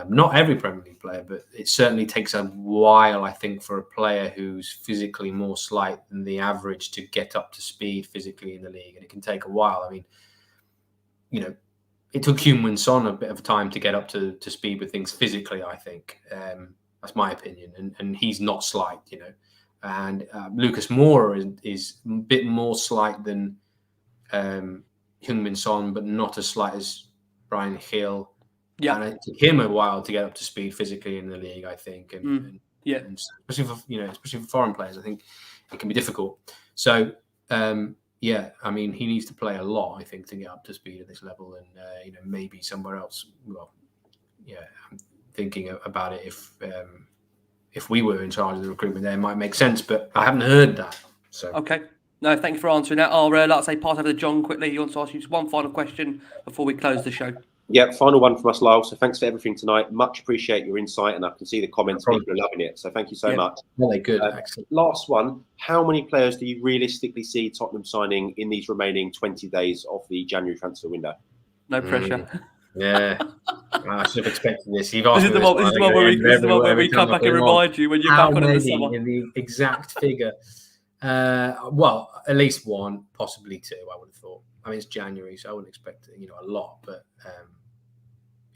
S3: Not every Premier League player, but it certainly takes a while, I think, for a player who's physically more slight than the average to get up to speed physically in the league. And it can take a while. I mean, it took Heung-min Son a bit of time to get up to speed with things physically, I think. That's my opinion. And he's not slight, And Lucas Moura is a bit more slight than Heung-min Son, but not as slight as Brian Hill. Yeah, and it took him a while to get up to speed physically in the league, I think. And especially for foreign players, I think it can be difficult. So, I mean, he needs to play a lot, I think, to get up to speed at this level, and maybe somewhere else. Well, I'm thinking about it. If we were in charge of the recruitment, there it might make sense, but I haven't heard that. So
S1: okay, no, thank you for answering that. I'll pass over to John quickly. He wants to ask you just one final question before we close the show.
S2: Yeah, final one from us, Lyall. So thanks for everything tonight. Much appreciate your insight, and I can see the comments. People are loving it. So thank you so much.
S3: Really good. Excellent.
S2: Last one. How many players do you realistically see Tottenham signing in these remaining 20 days of the January transfer window?
S1: No pressure.
S3: Yeah. I should have expected this. This
S1: is the one where we come back and remind you when you're back on in the summer.
S3: In the exact figure. Well, at least one, possibly two, I would have thought. I mean, it's January, so I wouldn't expect, a lot. But,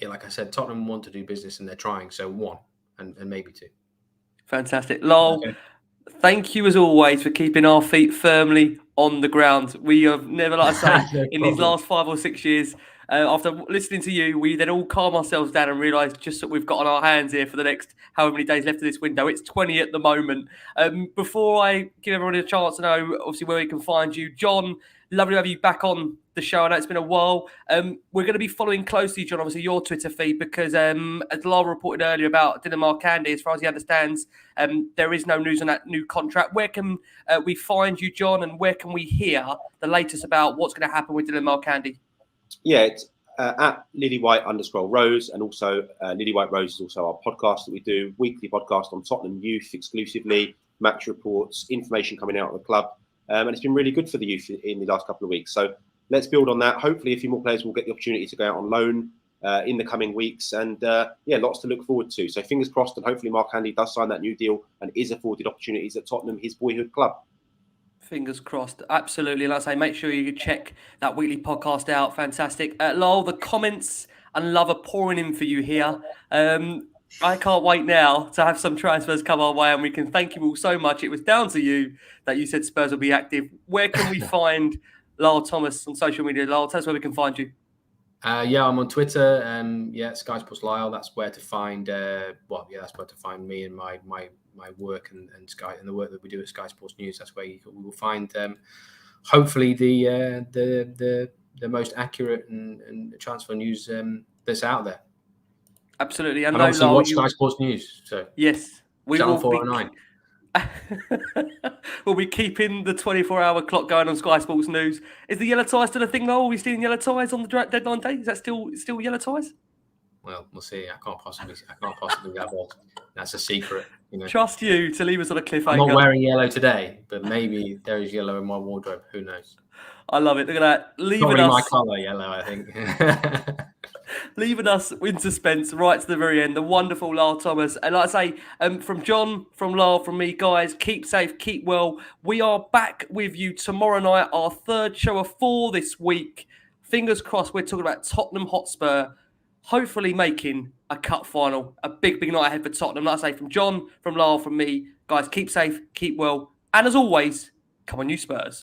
S3: like I said, Tottenham want to do business and they're trying. So one and maybe two.
S1: Fantastic. Lyall, thank you as always for keeping our feet firmly on the ground. We have never, like I say, in these last 5 or 6 years, after listening to you, we then all calm ourselves down and realise just that we've got on our hands here for the next however many days left of this window. It's 20 at the moment. Before I give everyone a chance to know, obviously, where we can find you, John, Lovely to have you back on the show. I know it's been a while. We're going to be following closely, John, obviously your Twitter feed, because as Laurel reported earlier about Dele Alli, as far as he understands, there is no news on that new contract. Where can we find you, John, and where can we hear the latest about what's going to happen with Dele Alli?
S2: Yeah, it's at Lilywhite_Rose, and also Lilywhite Rose is also our podcast that we do, weekly podcast on Tottenham youth exclusively, match reports, information coming out of the club. And it's been really good for the youth in the last couple of weeks. So let's build on that. Hopefully a few more players will get the opportunity to go out on loan in the coming weeks. And lots to look forward to. So fingers crossed, and hopefully Mark Hanley does sign that new deal and is afforded opportunities at Tottenham, his boyhood club. Fingers
S1: crossed. Absolutely. Like I say, make sure you check that weekly podcast out. Fantastic. Lyall, the comments and love are pouring in for you here. I can't wait now to have some transfers come our way, and we can thank you all so much. It was down to you that you said Spurs will be active. Where can we find Lyall Thomas on social media? Lyall, tell us where we can find you.
S3: I'm on Twitter. Sky Sports Lyall. That's where to find. That's where to find me and my work and Sky and the work that we do at Sky Sports News. That's where we will find hopefully the most accurate and transfer news that's out there.
S1: Absolutely,
S3: and obviously watch Sky Sports News. So
S1: yes, we
S3: Channel
S1: will
S3: 409.
S1: We'll be keeping the 24-hour clock going on Sky Sports News. Is the yellow tie still a thing, though? Are we seeing yellow ties on the deadline day? Is that still yellow ties?
S3: Well, we'll see. I can't possibly have that. That's a secret.
S1: Trust you to leave us on a cliffhanger.
S3: I'm not wearing yellow today, but maybe there is yellow in my wardrobe. Who knows?
S1: I love it. Look at that.
S3: Probably my colour, yellow, I think.
S1: Leaving us in suspense right to the very end. The wonderful Lyall Thomas. And like I say, from John, from Lyall, from me, guys, keep safe, keep well. We are back with you tomorrow night, our third show of 4 this week. Fingers crossed, we're talking about Tottenham Hotspur, hopefully making a cup final. A big, big night ahead for Tottenham. Like I say, from John, from Lyall, from me, guys, keep safe, keep well. And as always, come on you Spurs.